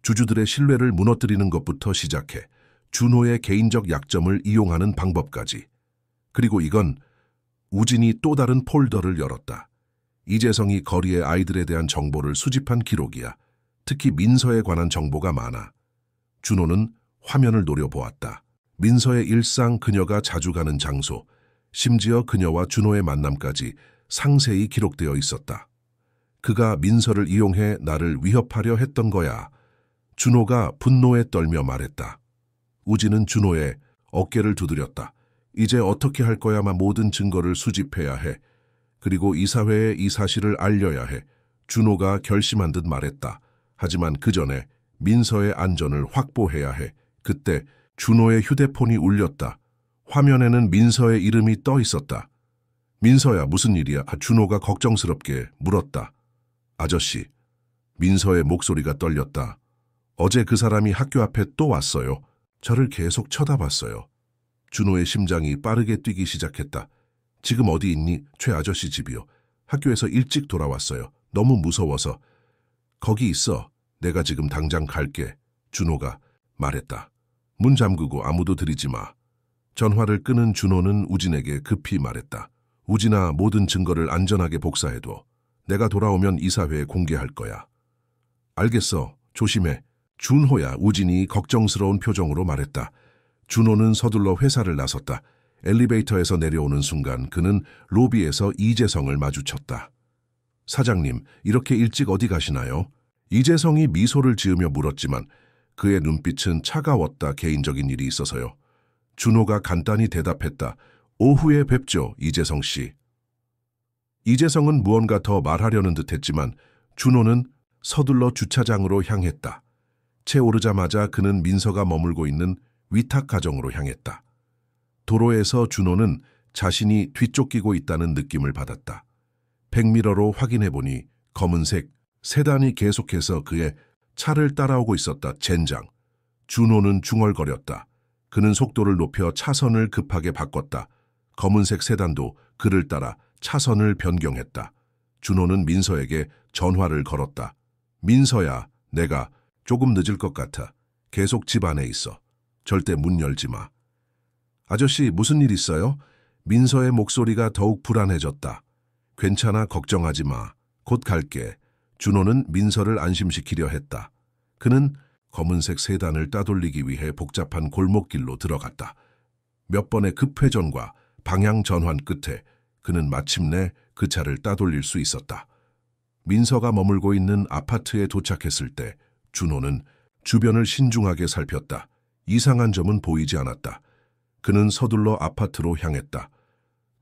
주주들의 신뢰를 무너뜨리는 것부터 시작해 준호의 개인적 약점을 이용하는 방법까지. 그리고 이건 우진이 또 다른 폴더를 열었다. 이재성이 거리의 아이들에 대한 정보를 수집한 기록이야. 특히 민서에 관한 정보가 많아. 준호는 화면을 노려보았다. 민서의 일상, 그녀가 자주 가는 장소, 심지어 그녀와 준호의 만남까지 상세히 기록되어 있었다. 그가 민서를 이용해 나를 위협하려 했던 거야. 준호가 분노에 떨며 말했다. 우진은 준호의 어깨를 두드렸다. 이제 어떻게 할 거야만 모든 증거를 수집해야 해. 그리고 이사회에 이 사실을 알려야 해. 준호가 결심한 듯 말했다. 하지만 그 전에 민서의 안전을 확보해야 해. 그때 준호의 휴대폰이 울렸다. 화면에는 민서의 이름이 떠 있었다. 민서야, 무슨 일이야? 준호가 걱정스럽게 물었다. 아저씨, 민서의 목소리가 떨렸다. 어제 그 사람이 학교 앞에 또 왔어요. 저를 계속 쳐다봤어요. 준호의 심장이 빠르게 뛰기 시작했다. 지금 어디 있니? 최 아저씨 집이요. 학교에서 일찍 돌아왔어요. 너무 무서워서. 거기 있어. 내가 지금 당장 갈게. 준호가 말했다. 문 잠그고 아무도 들이지 마. 전화를 끊은 준호는 우진에게 급히 말했다. 우진아, 모든 증거를 안전하게 복사해둬. 내가 돌아오면 이사회에 공개할 거야. 알겠어. 조심해. 준호야, 우진이 걱정스러운 표정으로 말했다. 준호는 서둘러 회사를 나섰다. 엘리베이터에서 내려오는 순간 그는 로비에서 이재성을 마주쳤다. 사장님, 이렇게 일찍 어디 가시나요? 이재성이 미소를 지으며 물었지만 그의 눈빛은 차가웠다. 개인적인 일이 있어서요. 준호가 간단히 대답했다. 오후에 뵙죠, 이재성 씨. 이재성은 무언가 더 말하려는 듯했지만 준호는 서둘러 주차장으로 향했다. 채 오르자마자 그는 민서가 머물고 있는 위탁 가정으로 향했다. 도로에서 준호는 자신이 뒤쫓기고 있다는 느낌을 받았다. 백미러로 확인해보니 검은색 세단이 계속해서 그의 차를 따라오고 있었다. 젠장. 준호는 중얼거렸다. 그는 속도를 높여 차선을 급하게 바꿨다. 검은색 세단도 그를 따라 차선을 변경했다. 준호는 민서에게 전화를 걸었다. 민서야, 내가 조금 늦을 것 같아. 계속 집 안에 있어. 절대 문 열지 마. 아저씨, 무슨 일 있어요? 민서의 목소리가 더욱 불안해졌다. 괜찮아, 걱정하지 마. 곧 갈게. 준호는 민서를 안심시키려 했다. 그는 검은색 세단을 따돌리기 위해 복잡한 골목길로 들어갔다. 몇 번의 급회전과 방향 전환 끝에 그는 마침내 그 차를 따돌릴 수 있었다. 민서가 머물고 있는 아파트에 도착했을 때 준호는 주변을 신중하게 살폈다. 이상한 점은 보이지 않았다. 그는 서둘러 아파트로 향했다.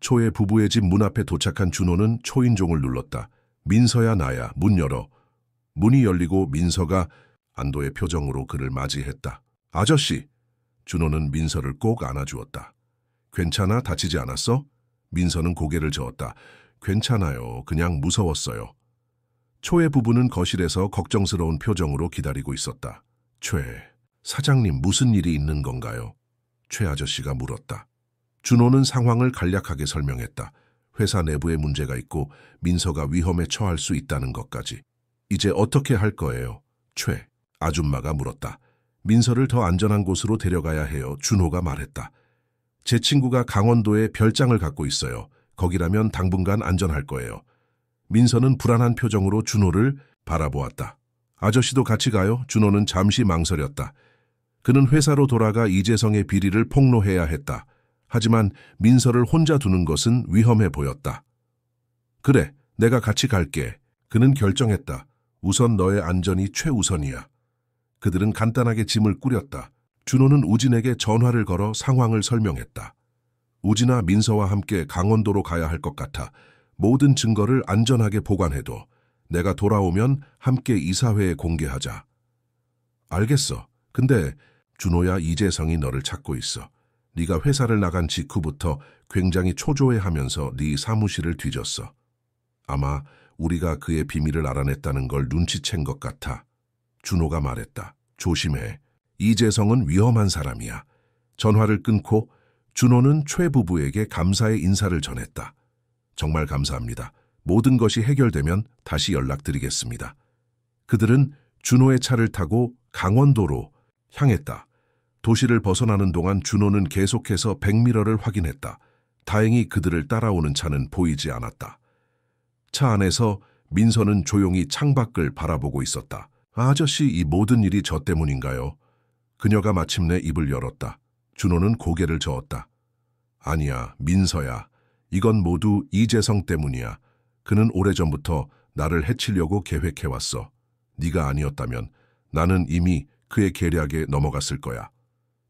초의 부부의 집 문 앞에 도착한 준호는 초인종을 눌렀다. 민서야, 나야. 문 열어. 문이 열리고 민서가 안도의 표정으로 그를 맞이했다. 아저씨! 준호는 민서를 꼭 안아주었다. 괜찮아? 다치지 않았어? 민서는 고개를 저었다. 괜찮아요. 그냥 무서웠어요. 초의 부부는 거실에서 걱정스러운 표정으로 기다리고 있었다. 최, 사장님 무슨 일이 있는 건가요? 최 아저씨가 물었다. 준호는 상황을 간략하게 설명했다. 회사 내부에 문제가 있고 민서가 위험에 처할 수 있다는 것까지. 이제 어떻게 할 거예요? 최, 아줌마가 물었다. 민서를 더 안전한 곳으로 데려가야 해요. 준호가 말했다. 제 친구가 강원도에 별장을 갖고 있어요. 거기라면 당분간 안전할 거예요. 민서는 불안한 표정으로 준호를 바라보았다. 아저씨도 같이 가요? 준호는 잠시 망설였다. 그는 회사로 돌아가 이재성의 비리를 폭로해야 했다. 하지만 민서를 혼자 두는 것은 위험해 보였다. 그래, 내가 같이 갈게. 그는 결정했다. 우선 너의 안전이 최우선이야. 그들은 간단하게 짐을 꾸렸다. 준호는 우진에게 전화를 걸어 상황을 설명했다. 우진아, 민서와 함께 강원도로 가야 할 것 같아. 모든 증거를 안전하게 보관해둬. 내가 돌아오면 함께 이사회에 공개하자. 알겠어. 근데 준호야, 이재성이 너를 찾고 있어. 네가 회사를 나간 직후부터 굉장히 초조해하면서 네 사무실을 뒤졌어. 아마 우리가 그의 비밀을 알아냈다는 걸 눈치챈 것 같아. 준호가 말했다. 조심해. 이재성은 위험한 사람이야. 전화를 끊고 준호는 최 부부에게 감사의 인사를 전했다. 정말 감사합니다. 모든 것이 해결되면 다시 연락드리겠습니다. 그들은 준호의 차를 타고 강원도로 향했다. 도시를 벗어나는 동안 준호는 계속해서 백미러를 확인했다. 다행히 그들을 따라오는 차는 보이지 않았다. 차 안에서 민서는 조용히 창밖을 바라보고 있었다. 아저씨, 이 모든 일이 저 때문인가요? 그녀가 마침내 입을 열었다. 준호는 고개를 저었다. 아니야, 민서야. 이건 모두 이재성 때문이야. 그는 오래전부터 나를 해치려고 계획해왔어. 네가 아니었다면 나는 이미 그의 계략에 넘어갔을 거야.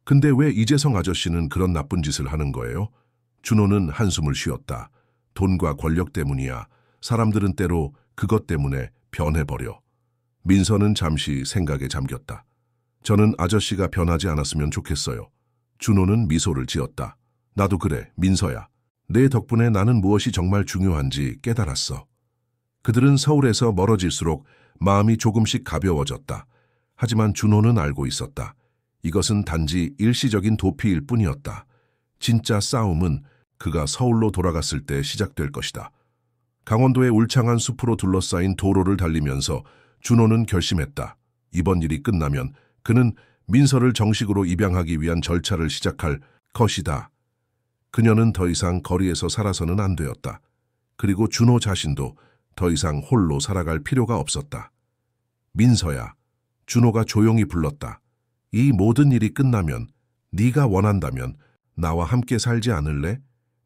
근데 왜 이재성 아저씨는 그런 나쁜 짓을 하는 거예요? 준호는 한숨을 쉬었다. 돈과 권력 때문이야. 사람들은 때로 그것 때문에 변해버려. 민서는 잠시 생각에 잠겼다. 저는 아저씨가 변하지 않았으면 좋겠어요. 준호는 미소를 지었다. 나도 그래, 민서야. 내 덕분에 나는 무엇이 정말 중요한지 깨달았어. 그들은 서울에서 멀어질수록 마음이 조금씩 가벼워졌다. 하지만 준호는 알고 있었다. 이것은 단지 일시적인 도피일 뿐이었다. 진짜 싸움은 그가 서울로 돌아갔을 때 시작될 것이다. 강원도의 울창한 숲으로 둘러싸인 도로를 달리면서 준호는 결심했다. 이번 일이 끝나면 그는 민서를 정식으로 입양하기 위한 절차를 시작할 것이다. 그녀는 더 이상 거리에서 살아서는 안 되었다. 그리고 준호 자신도 더 이상 홀로 살아갈 필요가 없었다. 민서야, 준호가 조용히 불렀다. 이 모든 일이 끝나면 네가 원한다면 나와 함께 살지 않을래?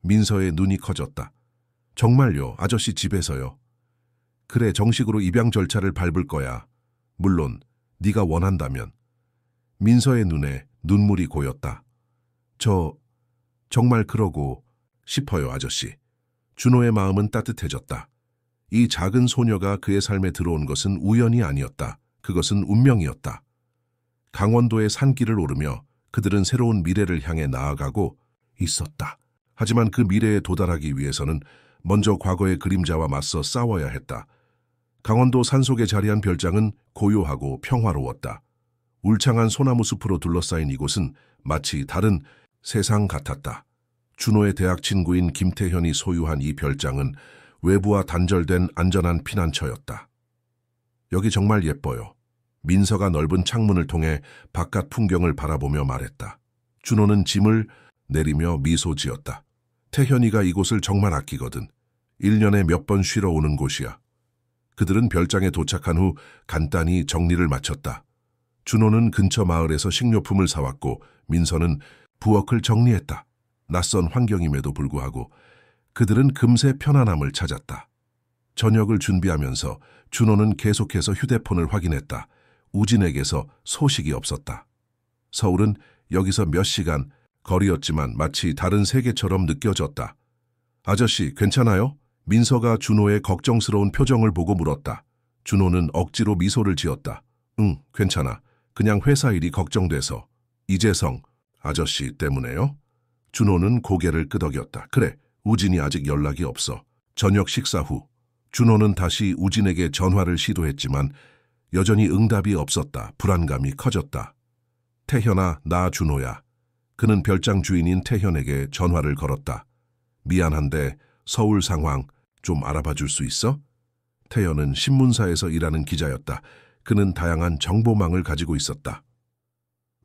민서의 눈이 커졌다. 정말요, 아저씨 집에서요. 그래, 정식으로 입양 절차를 밟을 거야. 물론 네가 원한다면. 민서의 눈에 눈물이 고였다. 정말 그러고 싶어요, 아저씨. 준호의 마음은 따뜻해졌다. 이 작은 소녀가 그의 삶에 들어온 것은 우연이 아니었다. 그것은 운명이었다. 강원도의 산길을 오르며 그들은 새로운 미래를 향해 나아가고 있었다. 하지만 그 미래에 도달하기 위해서는 먼저 과거의 그림자와 맞서 싸워야 했다. 강원도 산속에 자리한 별장은 고요하고 평화로웠다. 울창한 소나무 숲으로 둘러싸인 이곳은 마치 다른 세상 같았다. 준호의 대학 친구인 김태현이 소유한 이 별장은 외부와 단절된 안전한 피난처였다. 여기 정말 예뻐요. 민서가 넓은 창문을 통해 바깥 풍경을 바라보며 말했다. 준호는 짐을 내리며 미소 지었다. 태현이가 이곳을 정말 아끼거든. 1년에 몇 번 쉬러 오는 곳이야. 그들은 별장에 도착한 후 간단히 정리를 마쳤다. 준호는 근처 마을에서 식료품을 사왔고 민서는 부엌을 정리했다. 낯선 환경임에도 불구하고 그들은 금세 편안함을 찾았다. 저녁을 준비하면서 준호는 계속해서 휴대폰을 확인했다. 우진에게서 소식이 없었다. 서울은 여기서 몇 시간 거리였지만 마치 다른 세계처럼 느껴졌다. 아저씨, 괜찮아요? 민서가 준호의 걱정스러운 표정을 보고 물었다. 준호는 억지로 미소를 지었다. 응, 괜찮아. 그냥 회사 일이 걱정돼서. 이재성 아저씨 때문에요? 준호는 고개를 끄덕였다. 그래, 우진이 아직 연락이 없어. 저녁 식사 후 준호는 다시 우진에게 전화를 시도했지만 여전히 응답이 없었다. 불안감이 커졌다. 태현아, 나 준호야. 그는 별장 주인인 태현에게 전화를 걸었다. 미안한데 서울 상황 좀 알아봐 줄 수 있어? 태현은 신문사에서 일하는 기자였다. 그는 다양한 정보망을 가지고 있었다.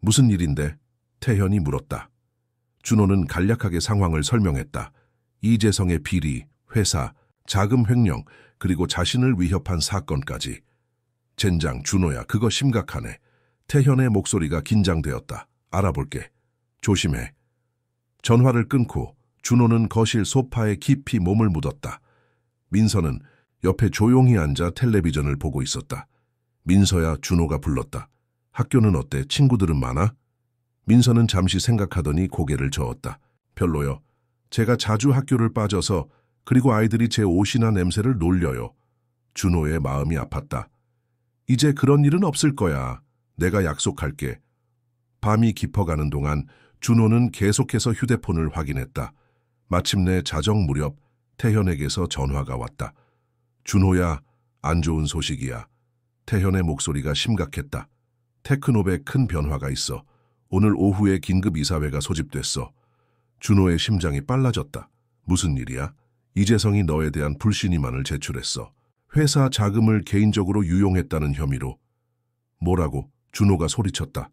무슨 일인데? 태현이 물었다. 준호는 간략하게 상황을 설명했다. 이재성의 비리, 회사, 자금 횡령, 그리고 자신을 위협한 사건까지. 젠장, 준호야, 그거 심각하네. 태현의 목소리가 긴장되었다. 알아볼게. 조심해. 전화를 끊고 준호는 거실 소파에 깊이 몸을 묻었다. 민서는 옆에 조용히 앉아 텔레비전을 보고 있었다. 민서야, 준호가 불렀다. 학교는 어때? 친구들은 많아? 민서는 잠시 생각하더니 고개를 저었다. 별로요. 제가 자주 학교를 빠져서 그리고 아이들이 제 옷이나 냄새를 놀려요. 준호의 마음이 아팠다. 이제 그런 일은 없을 거야. 내가 약속할게. 밤이 깊어가는 동안 준호는 계속해서 휴대폰을 확인했다. 마침내 자정 무렵 태현에게서 전화가 왔다. 준호야, 안 좋은 소식이야. 태현의 목소리가 심각했다. 테크노에 큰 변화가 있어. 오늘 오후에 긴급 이사회가 소집됐어. 준호의 심장이 빨라졌다. 무슨 일이야? 이재성이 너에 대한 불신임안을 제출했어. 회사 자금을 개인적으로 유용했다는 혐의로. 뭐라고? 준호가 소리쳤다.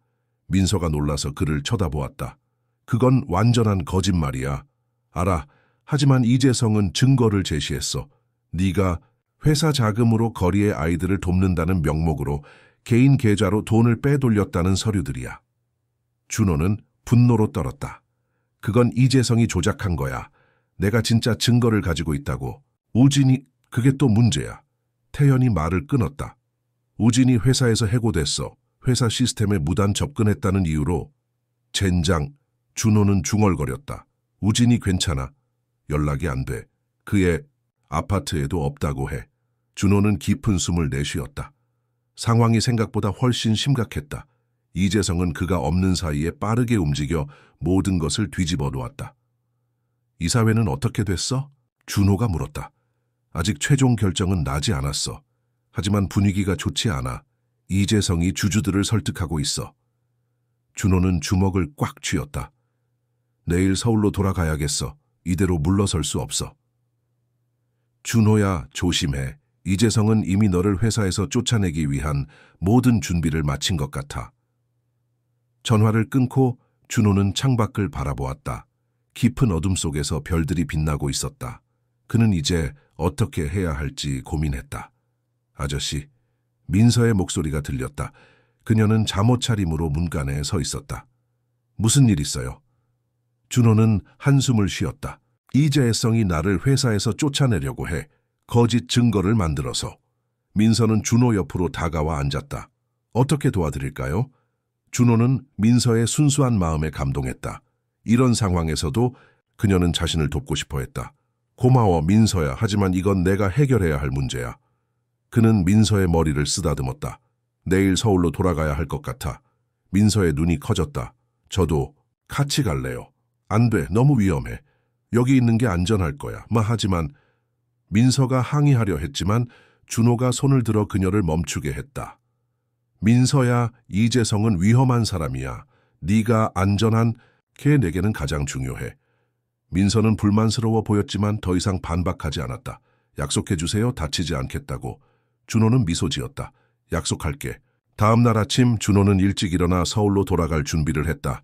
민서가 놀라서 그를 쳐다보았다. 그건 완전한 거짓말이야. 알아. 하지만 이재성은 증거를 제시했어. 네가 회사 자금으로 거리의 아이들을 돕는다는 명목으로 개인 계좌로 돈을 빼돌렸다는 서류들이야. 준호는 분노로 떨었다. 그건 이재성이 조작한 거야. 내가 진짜 증거를 가지고 있다고. 우진이, 그게 또 문제야. 태현이 말을 끊었다. 우진이 회사에서 해고됐어. 회사 시스템에 무단 접근했다는 이유로. 젠장. 준호는 중얼거렸다. 우진이 괜찮아. 연락이 안 돼. 그의 아파트에도 없다고 해. 준호는 깊은 숨을 내쉬었다. 상황이 생각보다 훨씬 심각했다. 이재성은 그가 없는 사이에 빠르게 움직여 모든 것을 뒤집어 놓았다. 이사회는 어떻게 됐어? 준호가 물었다. 아직 최종 결정은 나지 않았어. 하지만 분위기가 좋지 않아. 이재성이 주주들을 설득하고 있어. 준호는 주먹을 꽉 쥐었다. 내일 서울로 돌아가야겠어. 이대로 물러설 수 없어. 준호야, 조심해. 이재성은 이미 너를 회사에서 쫓아내기 위한 모든 준비를 마친 것 같아. 전화를 끊고 준호는 창밖을 바라보았다. 깊은 어둠 속에서 별들이 빛나고 있었다. 그는 이제 어떻게 해야 할지 고민했다. 아저씨, 민서의 목소리가 들렸다. 그녀는 잠옷 차림으로 문간에 서 있었다. 무슨 일 있어요? 준호는 한숨을 쉬었다. 이재성이 나를 회사에서 쫓아내려고 해. 거짓 증거를 만들어서. 민서는 준호 옆으로 다가와 앉았다. 어떻게 도와드릴까요? 준호는 민서의 순수한 마음에 감동했다. 이런 상황에서도 그녀는 자신을 돕고 싶어 했다. 고마워, 민서야. 하지만 이건 내가 해결해야 할 문제야. 그는 민서의 머리를 쓰다듬었다. 내일 서울로 돌아가야 할 것 같아. 민서의 눈이 커졌다. 저도 같이 갈래요. 안 돼, 너무 위험해. 여기 있는 게 안전할 거야. 하지만 민서가 항의하려 했지만 준호가 손을 들어 그녀를 멈추게 했다. 민서야, 이재성은 위험한 사람이야. 네가 안전한 게 내게는 가장 중요해. 민서는 불만스러워 보였지만 더 이상 반박하지 않았다. 약속해 주세요. 다치지 않겠다고. 준호는 미소 지었다. 약속할게. 다음 날 아침 준호는 일찍 일어나 서울로 돌아갈 준비를 했다.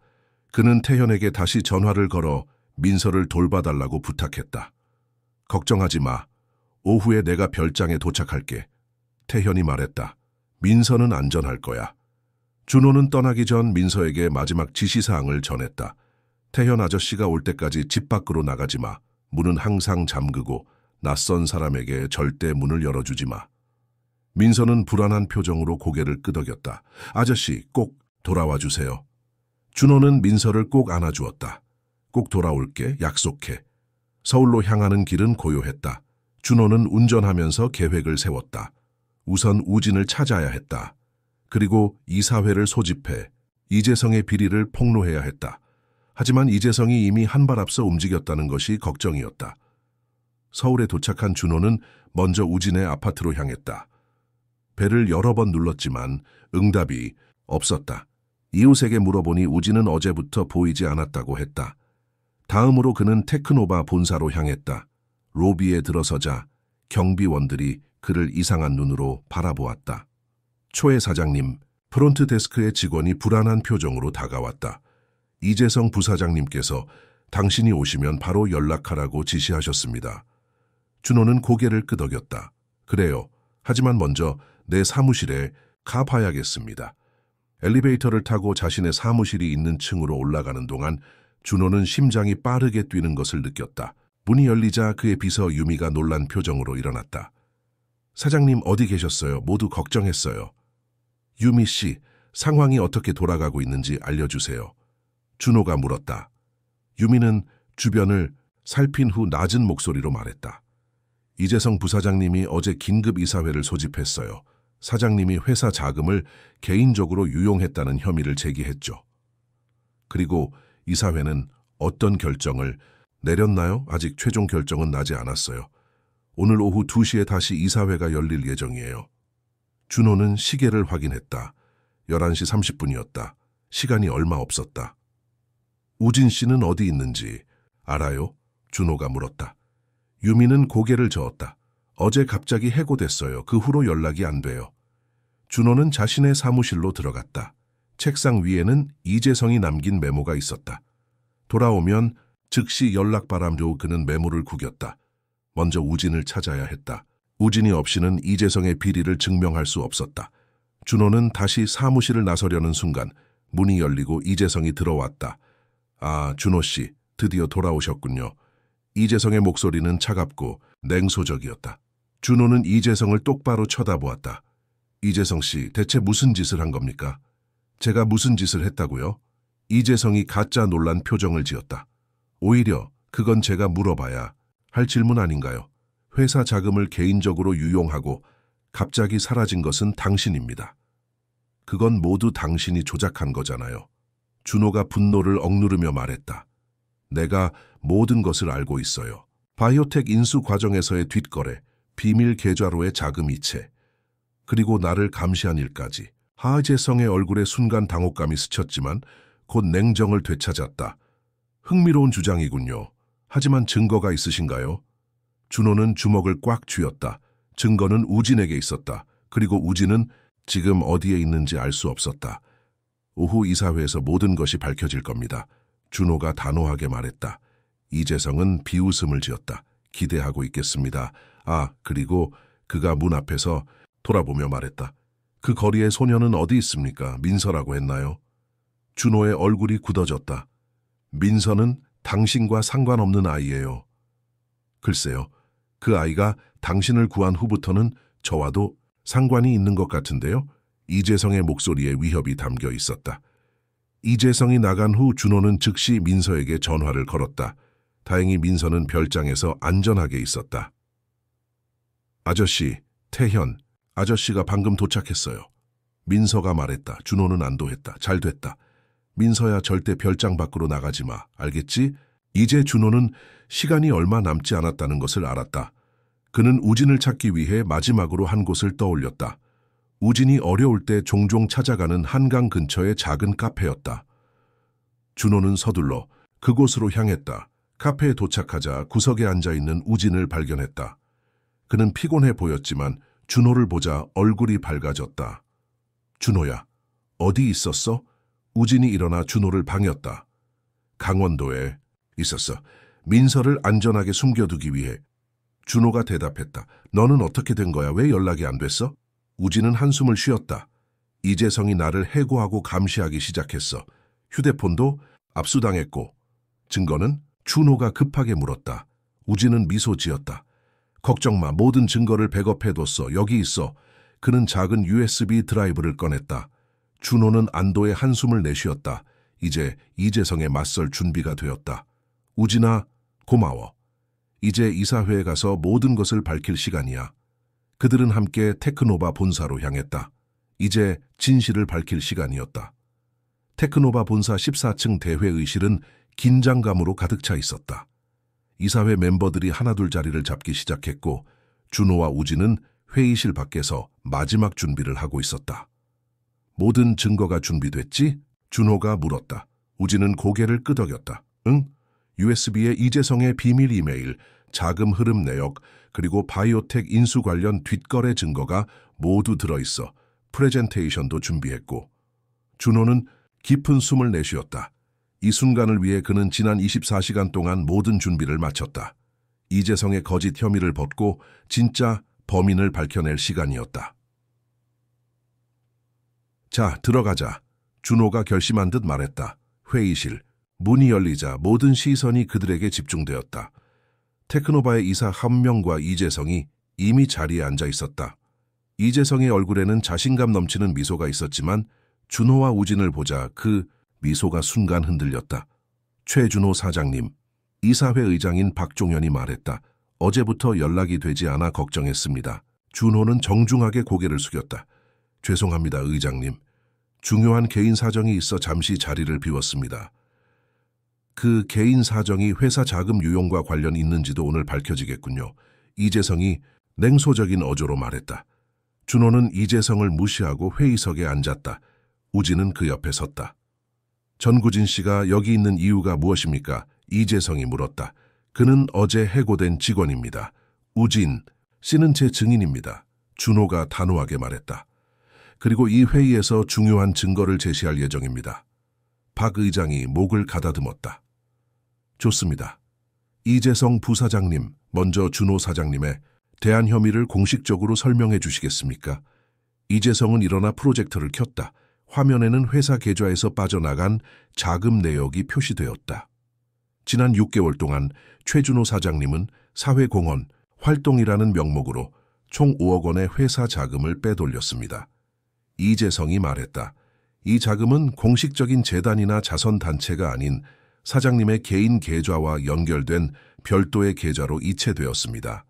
그는 태현에게 다시 전화를 걸어 민서를 돌봐달라고 부탁했다. 걱정하지 마. 오후에 내가 별장에 도착할게. 태현이 말했다. 민서는 안전할 거야. 준호는 떠나기 전 민서에게 마지막 지시사항을 전했다. 태현 아저씨가 올 때까지 집 밖으로 나가지 마. 문은 항상 잠그고 낯선 사람에게 절대 문을 열어주지 마. 민서는 불안한 표정으로 고개를 끄덕였다. 아저씨, 꼭 돌아와 주세요. 준호는 민서를 꼭 안아주었다. 꼭 돌아올게, 약속해. 서울로 향하는 길은 고요했다. 준호는 운전하면서 계획을 세웠다. 우선 우진을 찾아야 했다. 그리고 이사회를 소집해 이재성의 비리를 폭로해야 했다. 하지만 이재성이 이미 한 발 앞서 움직였다는 것이 걱정이었다. 서울에 도착한 준호는 먼저 우진의 아파트로 향했다. 벨을 여러 번 눌렀지만 응답이 없었다. 이웃에게 물어보니 우진은 어제부터 보이지 않았다고 했다. 다음으로 그는 테크노바 본사로 향했다. 로비에 들어서자 경비원들이 그를 이상한 눈으로 바라보았다. 초회 사장님, 프론트 데스크의 직원이 불안한 표정으로 다가왔다. 이재성 부사장님께서 당신이 오시면 바로 연락하라고 지시하셨습니다. 준호는 고개를 끄덕였다. 그래요. 하지만 먼저 내 사무실에 가봐야겠습니다. 엘리베이터를 타고 자신의 사무실이 있는 층으로 올라가는 동안 준호는 심장이 빠르게 뛰는 것을 느꼈다. 문이 열리자 그의 비서 유미가 놀란 표정으로 일어났다. 사장님 어디 계셨어요? 모두 걱정했어요. 유미 씨, 상황이 어떻게 돌아가고 있는지 알려주세요. 준호가 물었다. 유미는 주변을 살핀 후 낮은 목소리로 말했다. 이재성 부사장님이 어제 긴급 이사회를 소집했어요. 사장님이 회사 자금을 개인적으로 유용했다는 혐의를 제기했죠. 그리고 이사회는 어떤 결정을 내렸나요? 아직 최종 결정은 나지 않았어요. 오늘 오후 2시에 다시 이사회가 열릴 예정이에요. 준호는 시계를 확인했다. 11시 30분이었다. 시간이 얼마 없었다. 우진 씨는 어디 있는지 알아요? 준호가 물었다. 유미는 고개를 저었다. 어제 갑자기 해고됐어요. 그 후로 연락이 안 돼요. 준호는 자신의 사무실로 들어갔다. 책상 위에는 이재성이 남긴 메모가 있었다. 돌아오면 즉시 연락바람도 그는 메모를 구겼다. 먼저 우진을 찾아야 했다. 우진이 없이는 이재성의 비리를 증명할 수 없었다. 준호는 다시 사무실을 나서려는 순간 문이 열리고 이재성이 들어왔다. 아, 준호 씨, 드디어 돌아오셨군요. 이재성의 목소리는 차갑고 냉소적이었다. 준호는 이재성을 똑바로 쳐다보았다. 이재성 씨, 대체 무슨 짓을 한 겁니까? 제가 무슨 짓을 했다고요? 이재성이 가짜 놀란 표정을 지었다. 오히려 그건 제가 물어봐야 할 질문 아닌가요? 회사 자금을 개인적으로 유용하고 갑자기 사라진 것은 당신입니다. 그건 모두 당신이 조작한 거잖아요. 준호가 분노를 억누르며 말했다. 내가 모든 것을 알고 있어요. 바이오텍 인수 과정에서의 뒷거래, 비밀 계좌로의 자금 이체, 그리고 나를 감시한 일까지. 하재성의 얼굴에 순간 당혹감이 스쳤지만 곧 냉정을 되찾았다. 흥미로운 주장이군요. 하지만 증거가 있으신가요? 준호는 주먹을 꽉 쥐었다. 증거는 우진에게 있었다. 그리고 우진은 지금 어디에 있는지 알 수 없었다. 오후 이사회에서 모든 것이 밝혀질 겁니다. 준호가 단호하게 말했다. 이재성은 비웃음을 지었다. 기대하고 있겠습니다. 아, 그리고 그가 문 앞에서 돌아보며 말했다. 그 거리의 소녀는 어디 있습니까? 민서라고 했나요? 준호의 얼굴이 굳어졌다. 민서는 당신과 상관없는 아이예요. 글쎄요, 그 아이가 당신을 구한 후부터는 저와도 상관이 있는 것 같은데요? 이재성의 목소리에 위협이 담겨 있었다. 이재성이 나간 후 준호는 즉시 민서에게 전화를 걸었다. 다행히 민서는 별장에서 안전하게 있었다. 아저씨, 태현, 아저씨가 방금 도착했어요. 민서가 말했다. 준호는 안도했다. 잘 됐다. 민서야, 절대 별장 밖으로 나가지 마. 알겠지? 이제 준호는 시간이 얼마 남지 않았다는 것을 알았다. 그는 우진을 찾기 위해 마지막으로 한 곳을 떠올렸다. 우진이 어려울 때 종종 찾아가는 한강 근처의 작은 카페였다. 준호는 서둘러 그곳으로 향했다. 카페에 도착하자 구석에 앉아있는 우진을 발견했다. 그는 피곤해 보였지만 준호를 보자 얼굴이 밝아졌다. 준호야, 어디 있었어? 우진이 일어나 준호를 방했다. 강원도에 있었어. 민서를 안전하게 숨겨두기 위해. 준호가 대답했다. 너는 어떻게 된 거야? 왜 연락이 안 됐어? 우진은 한숨을 쉬었다. 이재성이 나를 해고하고 감시하기 시작했어. 휴대폰도 압수당했고. 증거는? 준호가 급하게 물었다. 우진은 미소 지었다. 걱정 마. 모든 증거를 백업해뒀어. 여기 있어. 그는 작은 USB 드라이브를 꺼냈다. 준호는 안도의 한숨을 내쉬었다. 이제 이재성에 맞설 준비가 되었다. 우진아, 고마워. 이제 이사회에 가서 모든 것을 밝힐 시간이야. 그들은 함께 테크노바 본사로 향했다. 이제 진실을 밝힐 시간이었다. 테크노바 본사 14층 대회의실은 긴장감으로 가득 차 있었다. 이사회 멤버들이 하나둘 자리를 잡기 시작했고 준호와 우진은 회의실 밖에서 마지막 준비를 하고 있었다. 모든 증거가 준비됐지? 준호가 물었다. 우진은 고개를 끄덕였다. 응? USB에 이재성의 비밀 이메일, 자금 흐름 내역, 그리고 바이오텍 인수 관련 뒷거래 증거가 모두 들어있어. 프레젠테이션도 준비했고. 준호는 깊은 숨을 내쉬었다. 이 순간을 위해 그는 지난 24시간 동안 모든 준비를 마쳤다. 이재성의 거짓 혐의를 벗고 진짜 범인을 밝혀낼 시간이었다. 자, 들어가자. 준호가 결심한 듯 말했다. 회의실. 문이 열리자 모든 시선이 그들에게 집중되었다. 테크노바의 이사 한 명과 이재성이 이미 자리에 앉아 있었다. 이재성의 얼굴에는 자신감 넘치는 미소가 있었지만 준호와 우진을 보자 그 미소가 순간 흔들렸다. 최준호 사장님, 이사회 의장인 박종현이 말했다. 어제부터 연락이 되지 않아 걱정했습니다. 준호는 정중하게 고개를 숙였다. 죄송합니다, 의장님. 중요한 개인 사정이 있어 잠시 자리를 비웠습니다. 그 개인 사정이 회사 자금 유용과 관련 있는지도 오늘 밝혀지겠군요. 이재성이 냉소적인 어조로 말했다. 준호는 이재성을 무시하고 회의석에 앉았다. 우진은 그 옆에 섰다. 전구진 씨가 여기 있는 이유가 무엇입니까? 이재성이 물었다. 그는 어제 해고된 직원입니다. 우진 씨는 제 증인입니다. 준호가 단호하게 말했다. 그리고 이 회의에서 중요한 증거를 제시할 예정입니다. 박 의장이 목을 가다듬었다. 좋습니다. 이재성 부사장님, 먼저 준호 사장님의 대한 혐의를 공식적으로 설명해 주시겠습니까? 이재성은 일어나 프로젝터를 켰다. 화면에는 회사 계좌에서 빠져나간 자금 내역이 표시되었다. 지난 6개월 동안 최준호 사장님은 사회공헌, 활동이라는 명목으로 총 5억 원의 회사 자금을 빼돌렸습니다. 이재성이 말했다. 이 자금은 공식적인 재단이나 자선단체가 아닌 사장님의 개인 계좌와 연결된 별도의 계좌로 이체되었습니다.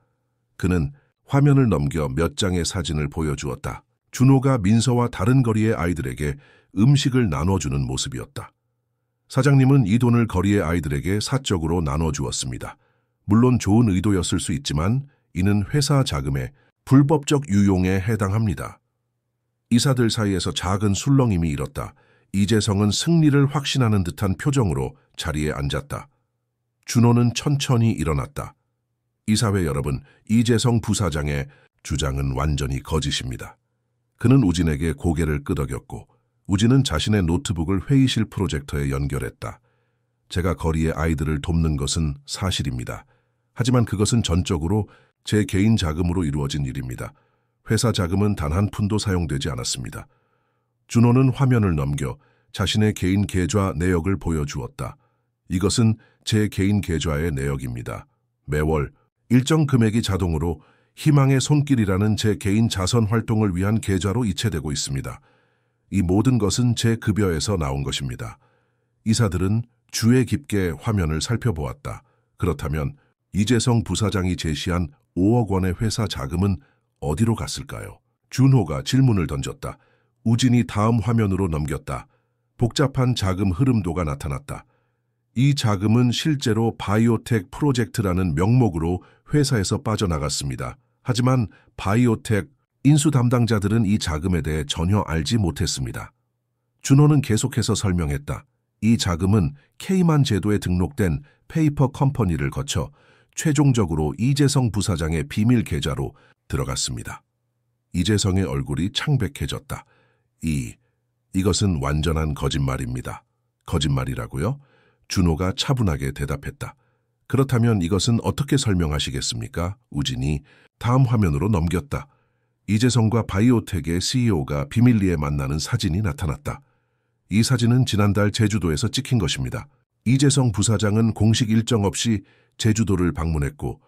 그는 화면을 넘겨 몇 장의 사진을 보여주었다. 준호가 민서와 다른 거리의 아이들에게 음식을 나눠주는 모습이었다. 사장님은 이 돈을 거리의 아이들에게 사적으로 나눠주었습니다. 물론 좋은 의도였을 수 있지만 이는 회사 자금의 불법적 유용에 해당합니다. 이사들 사이에서 작은 술렁임이 일었다. 이재성은 승리를 확신하는 듯한 표정으로 자리에 앉았다. 준호는 천천히 일어났다. 이사회 여러분, 이재성 부사장의 주장은 완전히 거짓입니다. 그는 우진에게 고개를 끄덕였고 우진은 자신의 노트북을 회의실 프로젝터에 연결했다. 제가 거리의 아이들을 돕는 것은 사실입니다. 하지만 그것은 전적으로 제 개인 자금으로 이루어진 일입니다. 회사 자금은 단 한 푼도 사용되지 않았습니다. 준호는 화면을 넘겨 자신의 개인 계좌 내역을 보여주었다. 이것은 제 개인 계좌의 내역입니다. 매월 일정 금액이 자동으로 희망의 손길이라는 제 개인 자선 활동을 위한 계좌로 이체되고 있습니다. 이 모든 것은 제 급여에서 나온 것입니다. 이사들은 주의 깊게 화면을 살펴보았다. 그렇다면 이재성 부사장이 제시한 5억 원의 회사 자금은 어디로 갔을까요? 준호가 질문을 던졌다. 우진이 다음 화면으로 넘겼다. 복잡한 자금 흐름도가 나타났다. 이 자금은 실제로 바이오텍 프로젝트라는 명목으로 회사에서 빠져나갔습니다. 하지만 바이오텍 인수 담당자들은 이 자금에 대해 전혀 알지 못했습니다. 준호는 계속해서 설명했다. 이 자금은 K만 제도에 등록된 페이퍼 컴퍼니를 거쳐 최종적으로 이재성 부사장의 비밀 계좌로 들어갔습니다. 이재성의 얼굴이 창백해졌다. 이것은 완전한 거짓말입니다. 거짓말이라고요? 준호가 차분하게 대답했다. 그렇다면 이것은 어떻게 설명하시겠습니까? 우진이 다음 화면으로 넘겼다. 이재성과 바이오텍의 CEO가 비밀리에 만나는 사진이 나타났다. 이 사진은 지난달 제주도에서 찍힌 것입니다. 이재성 부사장은 공식 일정 없이 제주도를 방문했고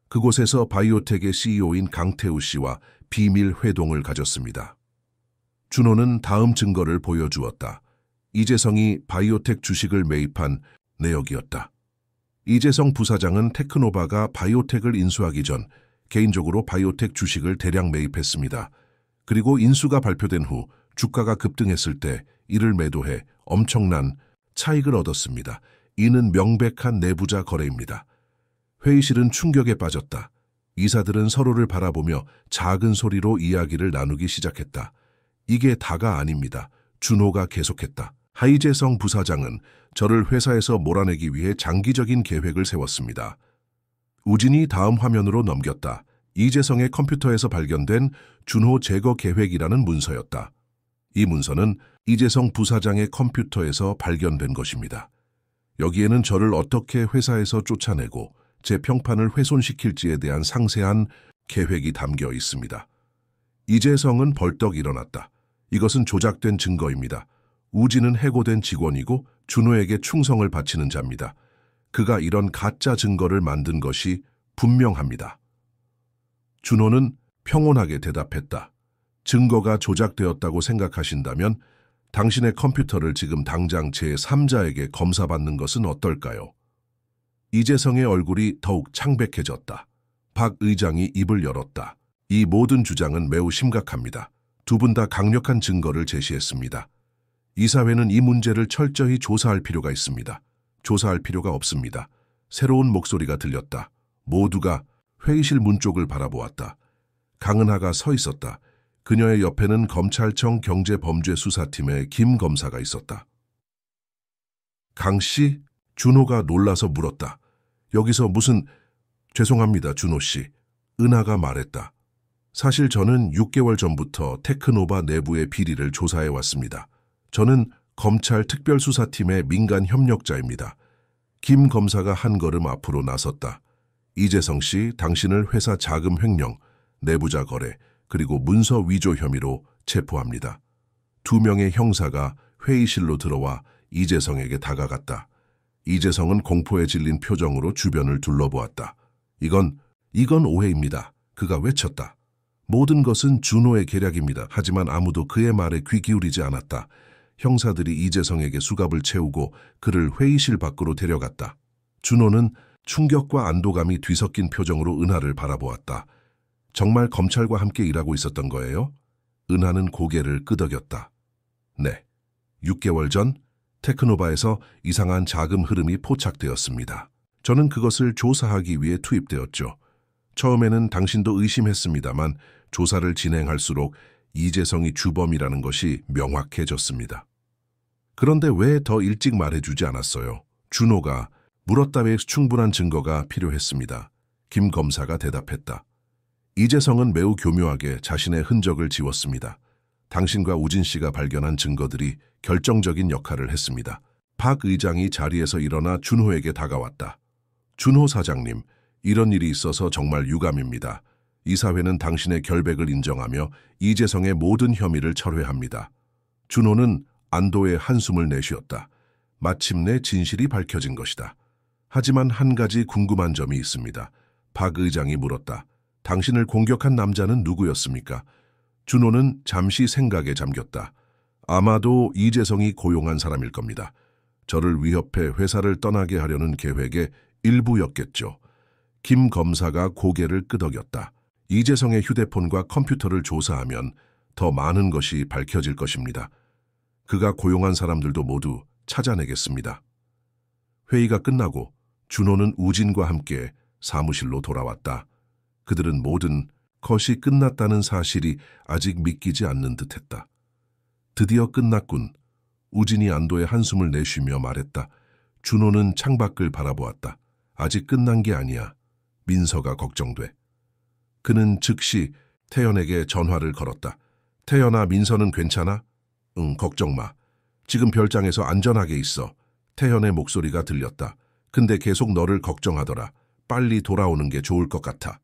그곳에서 바이오텍의 CEO인 강태우 씨와 비밀 회동을 가졌습니다. 준호는 다음 증거를 보여주었다. 이재성이 바이오텍 주식을 매입한 내역이었다. 이재성 부사장은 테크노바가 바이오텍을 인수하기 전 개인적으로 바이오텍 주식을 대량 매입했습니다. 그리고 인수가 발표된 후 주가가 급등했을 때 이를 매도해 엄청난 차익을 얻었습니다. 이는 명백한 내부자 거래입니다. 회의실은 충격에 빠졌다. 이사들은 서로를 바라보며 작은 소리로 이야기를 나누기 시작했다. 이게 다가 아닙니다. 준호가 계속했다. 하이재성 부사장은 저를 회사에서 몰아내기 위해 장기적인 계획을 세웠습니다. 우진이 다음 화면으로 넘겼다. 이재성의 컴퓨터에서 발견된 준호 제거 계획이라는 문서였다. 이 문서는 이재성 부사장의 컴퓨터에서 발견된 것입니다. 여기에는 저를 어떻게 회사에서 쫓아내고 제 평판을 훼손시킬지에 대한 상세한 계획이 담겨 있습니다. 이재성은 벌떡 일어났다. 이것은 조작된 증거입니다. 우진은 해고된 직원이고 준호에게 충성을 바치는 자입니다. 그가 이런 가짜 증거를 만든 것이 분명합니다. 준호는 평온하게 대답했다. 증거가 조작되었다고 생각하신다면 당신의 컴퓨터를 지금 당장 제3자에게 검사받는 것은 어떨까요? 이재성의 얼굴이 더욱 창백해졌다. 박 의장이 입을 열었다. 이 모든 주장은 매우 심각합니다. 두 분 다 강력한 증거를 제시했습니다. 이사회는 이 문제를 철저히 조사할 필요가 있습니다. 조사할 필요가 없습니다. 새로운 목소리가 들렸다. 모두가 회의실 문 쪽을 바라보았다. 강은하가 서 있었다. 그녀의 옆에는 검찰청 경제범죄수사팀의 김 검사가 있었다. 강 씨? 준호가 놀라서 물었다. 여기서 무슨... 죄송합니다, 준호 씨. 은하가 말했다. 사실 저는 6개월 전부터 테크노바 내부의 비리를 조사해 왔습니다. 저는 검찰 특별수사팀의 민간 협력자입니다. 김 검사가 한 걸음 앞으로 나섰다. 이재성 씨, 당신을 회사 자금 횡령, 내부자 거래, 그리고 문서 위조 혐의로 체포합니다. 두 명의 형사가 회의실로 들어와 이재성에게 다가갔다. 이재성은 공포에 질린 표정으로 주변을 둘러보았다. 이건 오해입니다. 그가 외쳤다. 모든 것은 준호의 계략입니다. 하지만 아무도 그의 말에 귀 기울이지 않았다. 형사들이 이재성에게 수갑을 채우고 그를 회의실 밖으로 데려갔다. 준호는 충격과 안도감이 뒤섞인 표정으로 은하를 바라보았다. 정말 검찰과 함께 일하고 있었던 거예요? 은하는 고개를 끄덕였다. 네. 6개월 전 테크노바에서 이상한 자금 흐름이 포착되었습니다. 저는 그것을 조사하기 위해 투입되었죠. 처음에는 당신도 의심했습니다만 조사를 진행할수록 이재성이 주범이라는 것이 명확해졌습니다. 그런데 왜 더 일찍 말해주지 않았어요? 준호가 물었다에 충분한 증거가 필요했습니다. 김 검사가 대답했다. 이재성은 매우 교묘하게 자신의 흔적을 지웠습니다. 당신과 우진 씨가 발견한 증거들이 결정적인 역할을 했습니다. 박 의장이 자리에서 일어나 준호에게 다가왔다. 준호 사장님, 이런 일이 있어서 정말 유감입니다. 이사회는 당신의 결백을 인정하며 이재성의 모든 혐의를 철회합니다. 준호는 안도의 한숨을 내쉬었다. 마침내 진실이 밝혀진 것이다. 하지만 한 가지 궁금한 점이 있습니다. 박 의장이 물었다. 당신을 공격한 남자는 누구였습니까? 준호는 잠시 생각에 잠겼다. 아마도 이재성이 고용한 사람일 겁니다. 저를 위협해 회사를 떠나게 하려는 계획의 일부였겠죠. 김 검사가 고개를 끄덕였다. 이재성의 휴대폰과 컴퓨터를 조사하면 더 많은 것이 밝혀질 것입니다. 그가 고용한 사람들도 모두 찾아내겠습니다. 회의가 끝나고 준호는 우진과 함께 사무실로 돌아왔다. 그들은 모든 것이 끝났다는 사실이 아직 믿기지 않는 듯했다. 드디어 끝났군. 우진이 안도의 한숨을 내쉬며 말했다. 준호는 창밖을 바라보았다. 아직 끝난 게 아니야. 민서가 걱정돼. 그는 즉시 태연에게 전화를 걸었다. 태연아, 민서는 괜찮아? 응, 걱정 마. 지금 별장에서 안전하게 있어. 태연의 목소리가 들렸다. 근데 계속 너를 걱정하더라. 빨리 돌아오는 게 좋을 것 같아.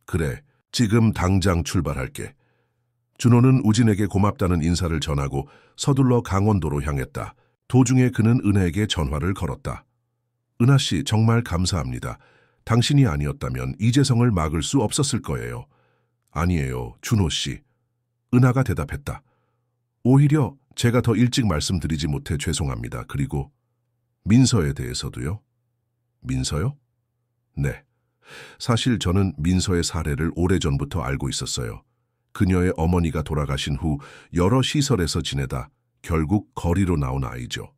그래, 지금 당장 출발할게. 준호는 우진에게 고맙다는 인사를 전하고 서둘러 강원도로 향했다. 도중에 그는 은혜에게 전화를 걸었다. 은하 씨, 정말 감사합니다. 당신이 아니었다면 이재성을 막을 수 없었을 거예요. 아니에요, 준호 씨. 은하가 대답했다. 오히려 제가 더 일찍 말씀드리지 못해 죄송합니다. 그리고 민서에 대해서도요? 민서요? 네. 사실 저는 민서의 사례를 오래전부터 알고 있었어요. 그녀의 어머니가 돌아가신 후 여러 시설에서 지내다 결국 거리로 나온 아이죠.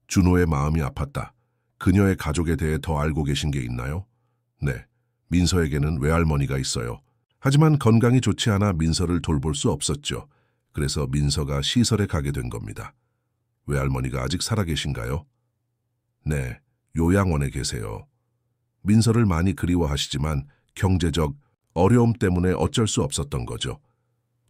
준호의 마음이 아팠다. 그녀의 가족에 대해 더 알고 계신 게 있나요? 네. 민서에게는 외할머니가 있어요. 하지만 건강이 좋지 않아 민서를 돌볼 수 없었죠. 그래서 민서가 시설에 가게 된 겁니다. 외할머니가 아직 살아계신가요? 네. 요양원에 계세요. 민서를 많이 그리워하시지만 경제적 어려움 때문에 어쩔 수 없었던 거죠.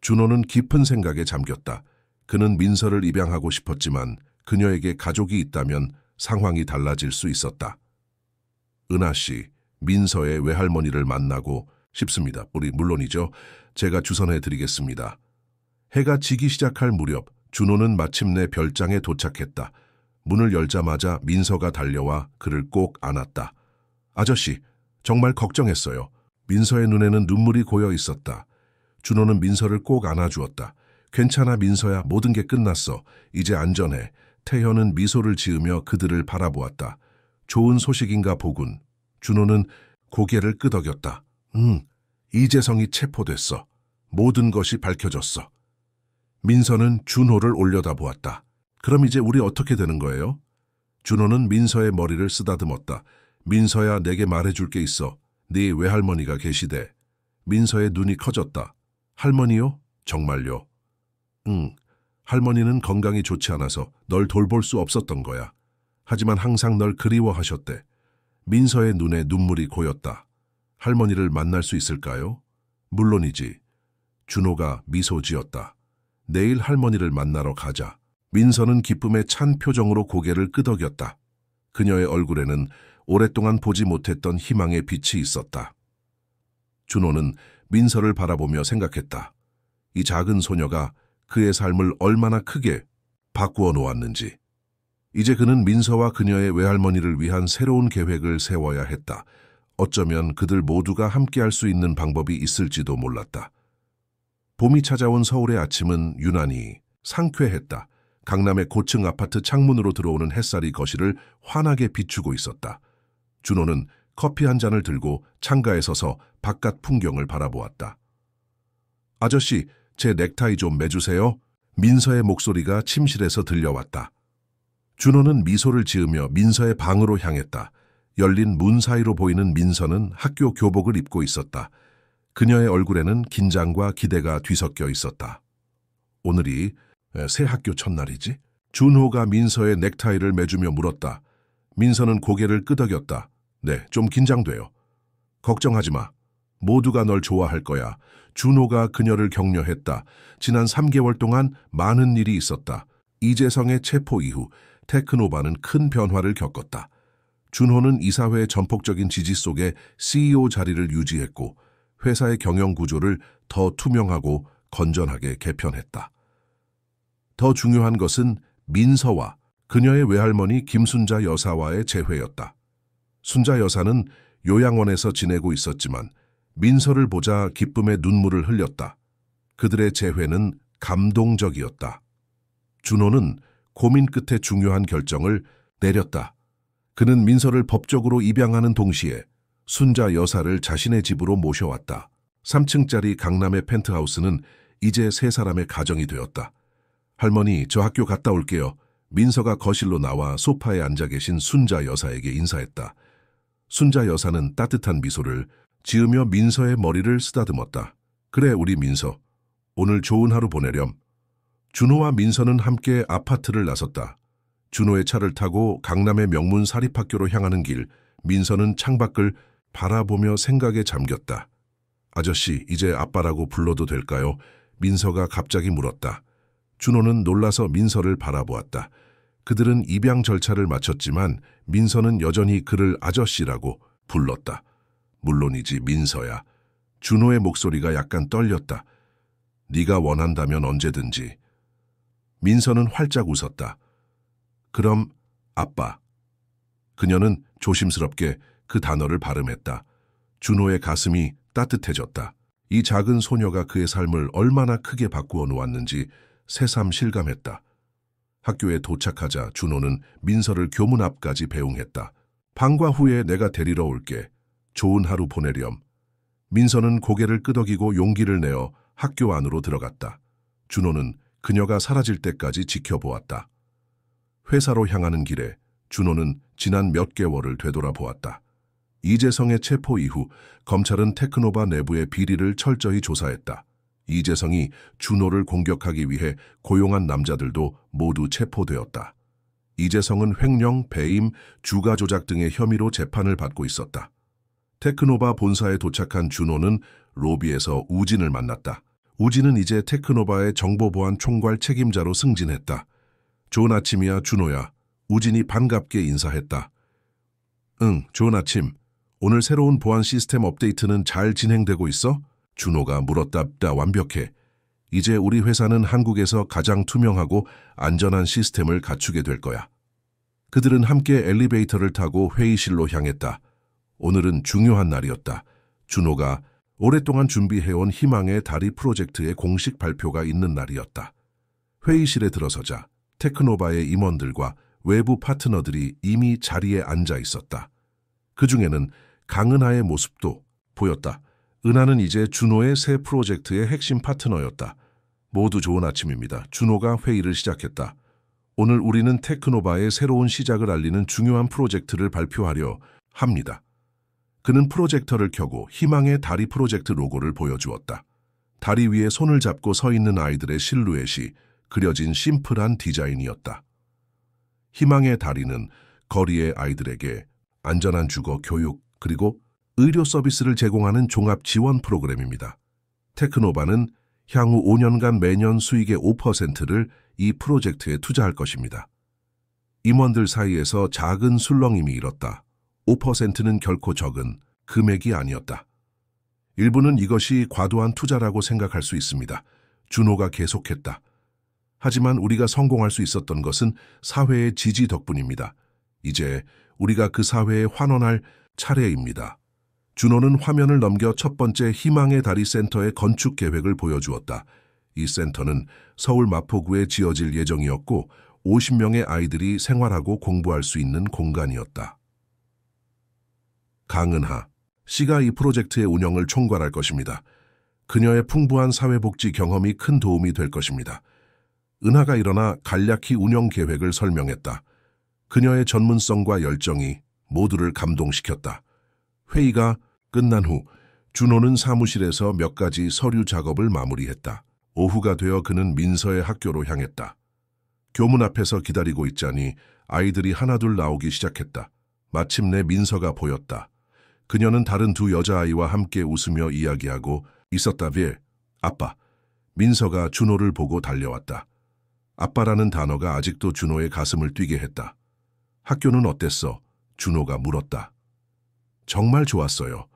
준호는 깊은 생각에 잠겼다. 그는 민서를 입양하고 싶었지만 그녀에게 가족이 있다면 상황이 달라질 수 있었다. 은하 씨, 민서의 외할머니를 만나고 싶습니다. 물론이죠. 제가 주선해 드리겠습니다. 해가 지기 시작할 무렵 준호는 마침내 별장에 도착했다. 문을 열자마자 민서가 달려와 그를 꼭 안았다. 아저씨, 정말 걱정했어요. 민서의 눈에는 눈물이 고여 있었다. 준호는 민서를 꼭 안아주었다. 괜찮아, 민서야. 모든 게 끝났어. 이제 안전해. 태현은 미소를 지으며 그들을 바라보았다. 좋은 소식인가 보군. 준호는 고개를 끄덕였다. 이재성이 체포됐어. 모든 것이 밝혀졌어. 민서는 준호를 올려다보았다. 그럼 이제 우리 어떻게 되는 거예요? 준호는 민서의 머리를 쓰다듬었다. 민서야, 내게 말해줄 게 있어. 네 외할머니가 계시대. 민서의 눈이 커졌다. 할머니요? 정말요? 응. 할머니는 건강이 좋지 않아서 널 돌볼 수 없었던 거야. 하지만 항상 널 그리워하셨대. 민서의 눈에 눈물이 고였다. 할머니를 만날 수 있을까요? 물론이지. 준호가 미소 지었다. 내일 할머니를 만나러 가자. 민서는 기쁨에 찬 표정으로 고개를 끄덕였다. 그녀의 얼굴에는 오랫동안 보지 못했던 희망의 빛이 있었다. 준호는 민서를 바라보며 생각했다. 이 작은 소녀가 그의 삶을 얼마나 크게 바꾸어 놓았는지. 이제 그는 민서와 그녀의 외할머니를 위한 새로운 계획을 세워야 했다. 어쩌면 그들 모두가 함께할 수 있는 방법이 있을지도 몰랐다. 봄이 찾아온 서울의 아침은 유난히 상쾌했다. 강남의 고층 아파트 창문으로 들어오는 햇살이 거실을 환하게 비추고 있었다. 준호는 커피 한 잔을 들고 창가에 서서 바깥 풍경을 바라보았다. 아저씨, 제 넥타이 좀 매주세요. 민서의 목소리가 침실에서 들려왔다. 준호는 미소를 지으며 민서의 방으로 향했다. 열린 문 사이로 보이는 민서는 학교 교복을 입고 있었다. 그녀의 얼굴에는 긴장과 기대가 뒤섞여 있었다. 오늘이 새 학교 첫날이지? 준호가 민서의 넥타이를 매주며 물었다. 민서는 고개를 끄덕였다. 네, 좀 긴장돼요. 걱정하지 마. 모두가 널 좋아할 거야. 준호가 그녀를 격려했다. 지난 3개월 동안 많은 일이 있었다. 이재성의 체포 이후 테크노바는 큰 변화를 겪었다. 준호는 이사회의 전폭적인 지지 속에 CEO 자리를 유지했고 회사의 경영 구조를 더 투명하고 건전하게 개편했다. 더 중요한 것은 민서와 그녀의 외할머니 김순자 여사와의 재회였다. 순자 여사는 요양원에서 지내고 있었지만 민서를 보자 기쁨의 눈물을 흘렸다. 그들의 재회는 감동적이었다. 준호는 고민 끝에 중요한 결정을 내렸다. 그는 민서를 법적으로 입양하는 동시에 순자 여사를 자신의 집으로 모셔왔다. 3층짜리 강남의 펜트하우스는 이제 세 사람의 가정이 되었다. 할머니, 저 학교 갔다 올게요. 민서가 거실로 나와 소파에 앉아 계신 순자 여사에게 인사했다. 순자 여사는 따뜻한 미소를 지으며 민서의 머리를 쓰다듬었다. 그래, 우리 민서. 오늘 좋은 하루 보내렴. 준호와 민서는 함께 아파트를 나섰다. 준호의 차를 타고 강남의 명문 사립학교로 향하는 길, 민서는 창밖을 바라보며 생각에 잠겼다. 아저씨, 이제 아빠라고 불러도 될까요? 민서가 갑자기 물었다. 준호는 놀라서 민서를 바라보았다. 그들은 입양 절차를 마쳤지만 민서는 여전히 그를 아저씨라고 불렀다. 물론이지, 민서야. 준호의 목소리가 약간 떨렸다. 네가 원한다면 언제든지. 민서는 활짝 웃었다. 그럼 아빠. 그녀는 조심스럽게 그 단어를 발음했다. 준호의 가슴이 따뜻해졌다. 이 작은 소녀가 그의 삶을 얼마나 크게 바꾸어 놓았는지 새삼 실감했다. 학교에 도착하자 준호는 민서를 교문 앞까지 배웅했다. 방과 후에 내가 데리러 올게. 좋은 하루 보내렴. 민서는 고개를 끄덕이고 용기를 내어 학교 안으로 들어갔다. 준호는 그녀가 사라질 때까지 지켜보았다. 회사로 향하는 길에 준호는 지난 몇 개월을 되돌아보았다. 이재성의 체포 이후 검찰은 테크노바 내부의 비리를 철저히 조사했다. 이재성이 준호를 공격하기 위해 고용한 남자들도 모두 체포되었다. 이재성은 횡령, 배임, 주가 조작 등의 혐의로 재판을 받고 있었다. 테크노바 본사에 도착한 준호는 로비에서 우진을 만났다. 우진은 이제 테크노바의 정보보안 총괄 책임자로 승진했다. 좋은 아침이야, 준호야. 우진이 반갑게 인사했다. 응, 좋은 아침. 오늘 새로운 보안 시스템 업데이트는 잘 진행되고 있어? 준호가 물었다. 완벽해. 이제 우리 회사는 한국에서 가장 투명하고 안전한 시스템을 갖추게 될 거야. 그들은 함께 엘리베이터를 타고 회의실로 향했다. 오늘은 중요한 날이었다. 준호가 오랫동안 준비해온 희망의 다리 프로젝트의 공식 발표가 있는 날이었다. 회의실에 들어서자 테크노바의 임원들과 외부 파트너들이 이미 자리에 앉아 있었다. 그 중에는 강은하의 모습도 보였다. 은하는 이제 준호의 새 프로젝트의 핵심 파트너였다. 모두 좋은 아침입니다. 준호가 회의를 시작했다. 오늘 우리는 테크노바의 새로운 시작을 알리는 중요한 프로젝트를 발표하려 합니다. 그는 프로젝터를 켜고 희망의 다리 프로젝트 로고를 보여주었다. 다리 위에 손을 잡고 서 있는 아이들의 실루엣이 그려진 심플한 디자인이었다. 희망의 다리는 거리의 아이들에게 안전한 주거, 교육, 그리고 의료 서비스를 제공하는 종합 지원 프로그램입니다. 테크노바는 향후 5년간 매년 수익의 5%를 이 프로젝트에 투자할 것입니다. 임원들 사이에서 작은 술렁임이 일었다. 5%는 결코 적은 금액이 아니었다. 일부는 이것이 과도한 투자라고 생각할 수 있습니다. 준호가 계속했다. 하지만 우리가 성공할 수 있었던 것은 사회의 지지 덕분입니다. 이제 우리가 그 사회에 환원할 차례입니다. 준호는 화면을 넘겨 첫 번째 희망의 다리 센터의 건축 계획을 보여주었다. 이 센터는 서울 마포구에 지어질 예정이었고 50명의 아이들이 생활하고 공부할 수 있는 공간이었다. 강은하 씨가 이 프로젝트의 운영을 총괄할 것입니다. 그녀의 풍부한 사회복지 경험이 큰 도움이 될 것입니다. 은하가 일어나 간략히 운영 계획을 설명했다. 그녀의 전문성과 열정이 모두를 감동시켰다. 회의가 끝난 후 준호는 사무실에서 몇 가지 서류 작업을 마무리했다. 오후가 되어 그는 민서의 학교로 향했다. 교문 앞에서 기다리고 있자니 아이들이 하나둘 나오기 시작했다. 마침내 민서가 보였다. 그녀는 다른 두 여자아이와 함께 웃으며 이야기하고 있었다. 빌, 아빠. 민서가 준호를 보고 달려왔다. 아빠라는 단어가 아직도 준호의 가슴을 뛰게 했다. 학교는 어땠어? 준호가 물었다. 정말 좋았어요.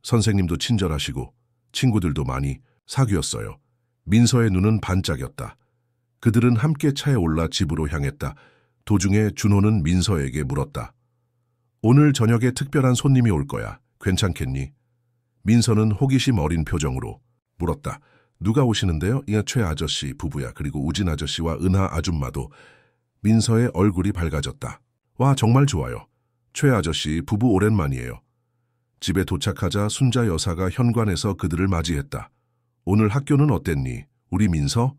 선생님도 친절하시고 친구들도 많이 사귀었어요. 민서의 눈은 반짝였다. 그들은 함께 차에 올라 집으로 향했다. 도중에 준호는 민서에게 물었다. 오늘 저녁에 특별한 손님이 올 거야. 괜찮겠니? 민서는 호기심 어린 표정으로 물었다. 누가 오시는데요? 최 아저씨 부부야. 그리고 우진 아저씨와 은하 아줌마도. 민서의 얼굴이 밝아졌다. 와, 정말 좋아요. 최 아저씨 부부 오랜만이에요. 집에 도착하자 순자 여사가 현관에서 그들을 맞이했다. 오늘 학교는 어땠니? 우리 민서?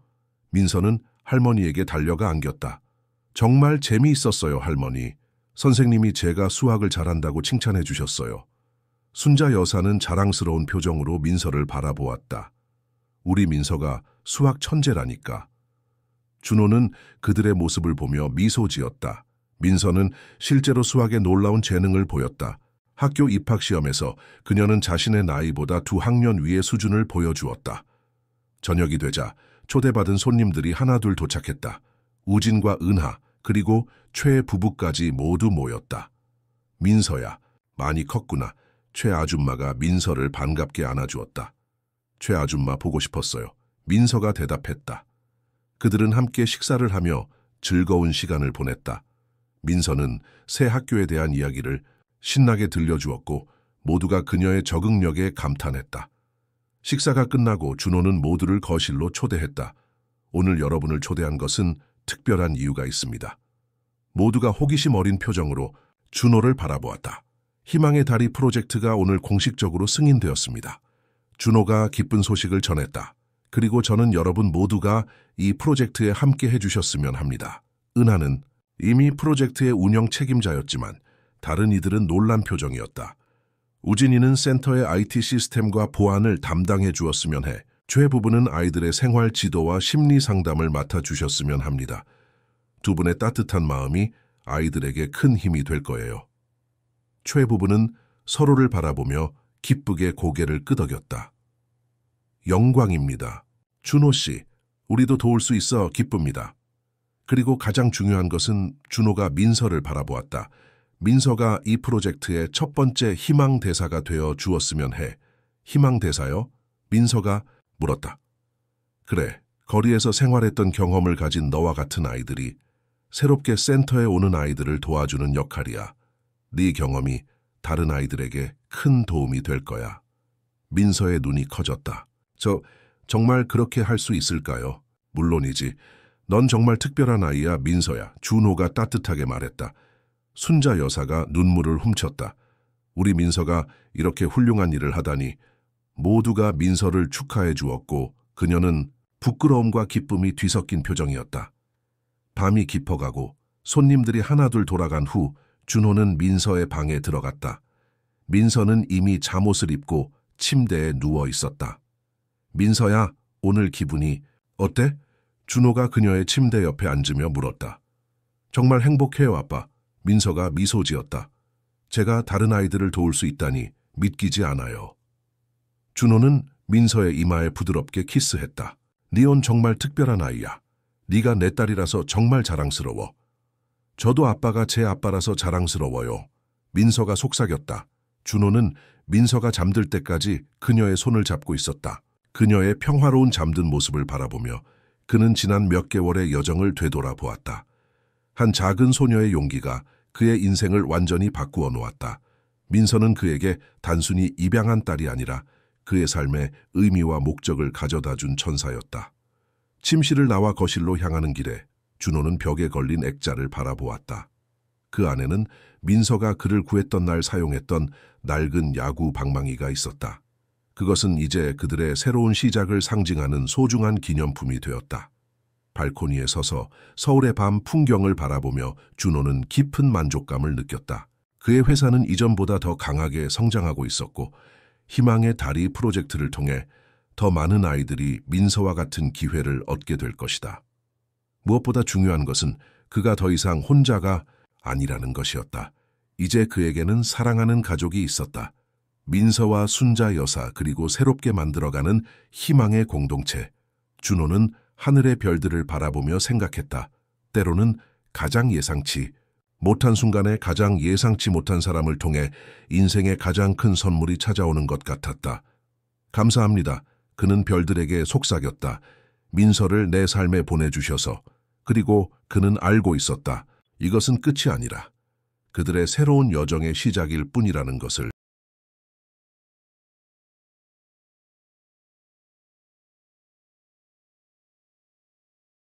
민서는 할머니에게 달려가 안겼다. 정말 재미있었어요, 할머니. 선생님이 제가 수학을 잘한다고 칭찬해 주셨어요. 순자 여사는 자랑스러운 표정으로 민서를 바라보았다. 우리 민서가 수학 천재라니까. 준호는 그들의 모습을 보며 미소 지었다. 민서는 실제로 수학에 놀라운 재능을 보였다. 학교 입학시험에서 그녀는 자신의 나이보다 2학년 위의 수준을 보여주었다. 저녁이 되자 초대받은 손님들이 하나둘 도착했다. 우진과 은하 그리고 최 부부까지 모두 모였다. 민서야, 많이 컸구나. 최 아줌마가 민서를 반갑게 안아주었다. 최 아줌마 보고 싶었어요. 민서가 대답했다. 그들은 함께 식사를 하며 즐거운 시간을 보냈다. 민서는 새 학교에 대한 이야기를 신나게 들려주었고 모두가 그녀의 적응력에 감탄했다. 식사가 끝나고 준호는 모두를 거실로 초대했다. 오늘 여러분을 초대한 것은 특별한 이유가 있습니다. 모두가 호기심 어린 표정으로 준호를 바라보았다. 희망의 다리 프로젝트가 오늘 공식적으로 승인되었습니다. 준호가 기쁜 소식을 전했다. 그리고 저는 여러분 모두가 이 프로젝트에 함께 해주셨으면 합니다. 은하는 이미 프로젝트의 운영 책임자였지만 다른 이들은 놀란 표정이었다. 우진이는 센터의 IT 시스템과 보안을 담당해 주었으면 해. 최 부부는 아이들의 생활 지도와 심리 상담을 맡아주셨으면 합니다. 두 분의 따뜻한 마음이 아이들에게 큰 힘이 될 거예요. 최 부부는 서로를 바라보며 기쁘게 고개를 끄덕였다. 영광입니다. 준호 씨, 우리도 도울 수 있어 기쁩니다. 그리고 가장 중요한 것은 준호가 민서를 바라보았다. 민서가 이 프로젝트의 첫 번째 희망 대사가 되어 주었으면 해. 희망 대사요? 민서가 물었다. 그래, 거리에서 생활했던 경험을 가진 너와 같은 아이들이 새롭게 센터에 오는 아이들을 도와주는 역할이야. 네 경험이 다른 아이들에게 큰 도움이 될 거야. 민서의 눈이 커졌다. 정말 그렇게 할 수 있을까요? 물론이지. 넌 정말 특별한 아이야, 민서야. 준호가 따뜻하게 말했다. 순자 여사가 눈물을 훔쳤다. 우리 민서가 이렇게 훌륭한 일을 하다니. 모두가 민서를 축하해 주었고 그녀는 부끄러움과 기쁨이 뒤섞인 표정이었다. 밤이 깊어가고 손님들이 하나둘 돌아간 후 준호는 민서의 방에 들어갔다. 민서는 이미 잠옷을 입고 침대에 누워 있었다. 민서야, 오늘 기분이 어때? 준호가 그녀의 침대 옆에 앉으며 물었다. 정말 행복해요, 아빠. 민서가 미소 지었다. 제가 다른 아이들을 도울 수 있다니 믿기지 않아요. 준호는 민서의 이마에 부드럽게 키스했다. 니온 정말 특별한 아이야. 네가 내 딸이라서 정말 자랑스러워. 저도 아빠가 제 아빠라서 자랑스러워요. 민서가 속삭였다. 준호는 민서가 잠들 때까지 그녀의 손을 잡고 있었다. 그녀의 평화로운 잠든 모습을 바라보며 그는 지난 몇 개월의 여정을 되돌아보았다. 한 작은 소녀의 용기가 그의 인생을 완전히 바꾸어 놓았다. 민서는 그에게 단순히 입양한 딸이 아니라 그의 삶에 의미와 목적을 가져다 준 천사였다. 침실을 나와 거실로 향하는 길에 준호는 벽에 걸린 액자를 바라보았다. 그 안에는 민서가 그를 구했던 날 사용했던 낡은 야구 방망이가 있었다. 그것은 이제 그들의 새로운 시작을 상징하는 소중한 기념품이 되었다. 발코니에 서서 서울의 밤 풍경을 바라보며 준호는 깊은 만족감을 느꼈다. 그의 회사는 이전보다 더 강하게 성장하고 있었고 희망의 다리 프로젝트를 통해 더 많은 아이들이 민서와 같은 기회를 얻게 될 것이다. 무엇보다 중요한 것은 그가 더 이상 혼자가 아니라는 것이었다. 이제 그에게는 사랑하는 가족이 있었다. 민서와 순자 여사 그리고 새롭게 만들어가는 희망의 공동체. 준호는 하늘의 별들을 바라보며 생각했다. 때로는 가장 예상치 못한 순간에 가장 예상치 못한 사람을 통해 인생의 가장 큰 선물이 찾아오는 것 같았다. 감사합니다. 그는 별들에게 속삭였다. 민서를 내 삶에 보내주셔서. 그리고 그는 알고 있었다. 이것은 끝이 아니라 그들의 새로운 여정의 시작일 뿐이라는 것을.